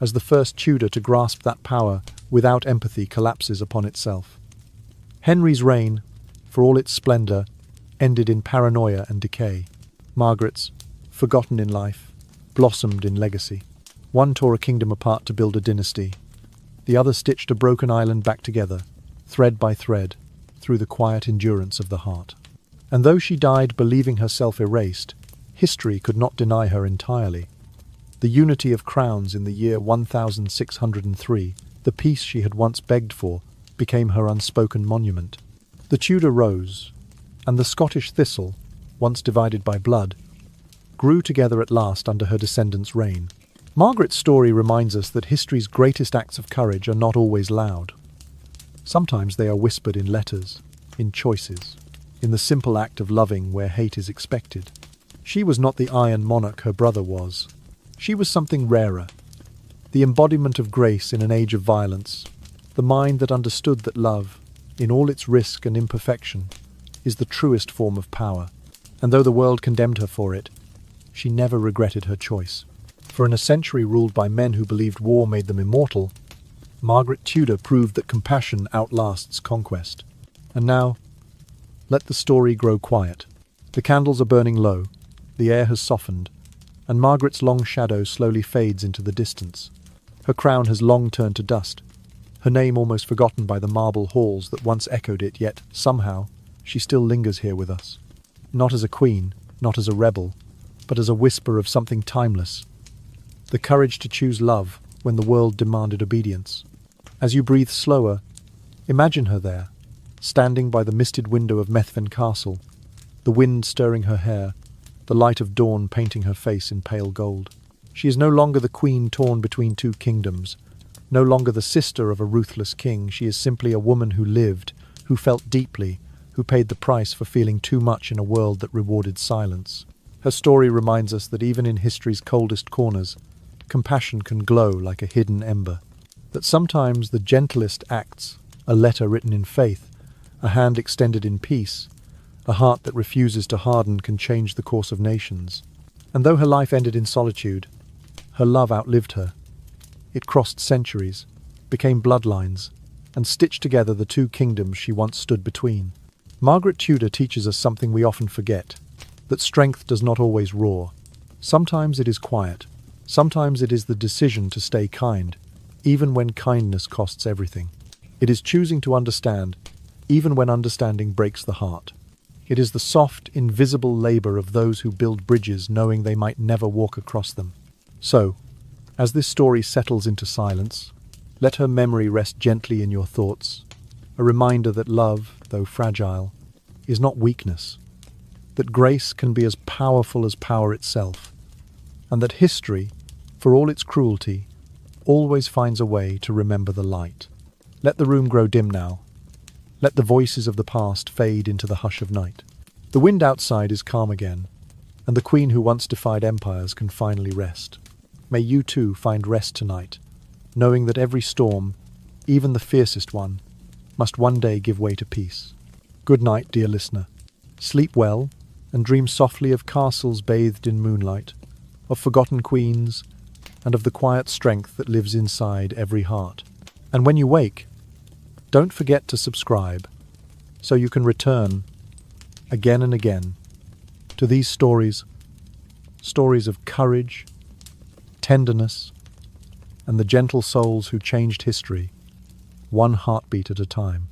as the first Tudor to grasp that power without empathy collapses upon itself. Henry's reign, for all its splendour, ended in paranoia and decay. Margaret's, forgotten in life, blossomed in legacy. One tore a kingdom apart to build a dynasty. The other stitched a broken island back together, thread by thread, through the quiet endurance of the heart. And though she died believing herself erased, history could not deny her entirely. The unity of crowns in the year 1603, the peace she had once begged for, became her unspoken monument. The Tudor rose, and the Scottish thistle, once divided by blood, grew together at last under her descendants' reign. Margaret's story reminds us that history's greatest acts of courage are not always loud. Sometimes they are whispered in letters, in choices, in the simple act of loving where hate is expected. She was not the iron monarch her brother was. She was something rarer, the embodiment of grace in an age of violence, the mind that understood that love, in all its risk and imperfection, is the truest form of power. And though the world condemned her for it, she never regretted her choice. For in a century ruled by men who believed war made them immortal, Margaret Tudor proved that compassion outlasts conquest. And now, let the story grow quiet. The candles are burning low, the air has softened, and Margaret's long shadow slowly fades into the distance. Her crown has long turned to dust, her name almost forgotten by the marble halls that once echoed it, yet, somehow, she still lingers here with us. Not as a queen, not as a rebel, but as a whisper of something timeless. The courage to choose love when the world demanded obedience. As you breathe slower, imagine her there, standing by the misted window of Methven Castle, the wind stirring her hair, the light of dawn painting her face in pale gold. She is no longer the queen torn between two kingdoms, no longer the sister of a ruthless king. She is simply a woman who lived, who felt deeply, who paid the price for feeling too much in a world that rewarded silence. Her story reminds us that even in history's coldest corners, compassion can glow like a hidden ember. That sometimes the gentlest acts, a letter written in faith, a hand extended in peace, a heart that refuses to harden, can change the course of nations. And though her life ended in solitude, her love outlived her. It crossed centuries, became bloodlines, and stitched together the two kingdoms she once stood between. Margaret Tudor teaches us something we often forget, that strength does not always roar. Sometimes it is quiet. Sometimes it is the decision to stay kind, even when kindness costs everything. It is choosing to understand, even when understanding breaks the heart. It is the soft, invisible labor of those who build bridges knowing they might never walk across them. So, as this story settles into silence, let her memory rest gently in your thoughts, a reminder that love, though fragile, is not weakness, that grace can be as powerful as power itself, and that history, for all its cruelty, always finds a way to remember the light. Let the room grow dim now. Let the voices of the past fade into the hush of night. The wind outside is calm again, and the queen who once defied empires can finally rest. May you too find rest tonight, knowing that every storm, even the fiercest one, must one day give way to peace. Good night, dear listener. Sleep well, and dream softly of castles bathed in moonlight, of forgotten queens, and of the quiet strength that lives inside every heart. And when you wake, don't forget to subscribe, so you can return, again and again, to these stories of courage, tenderness, and the gentle souls who changed history, one heartbeat at a time.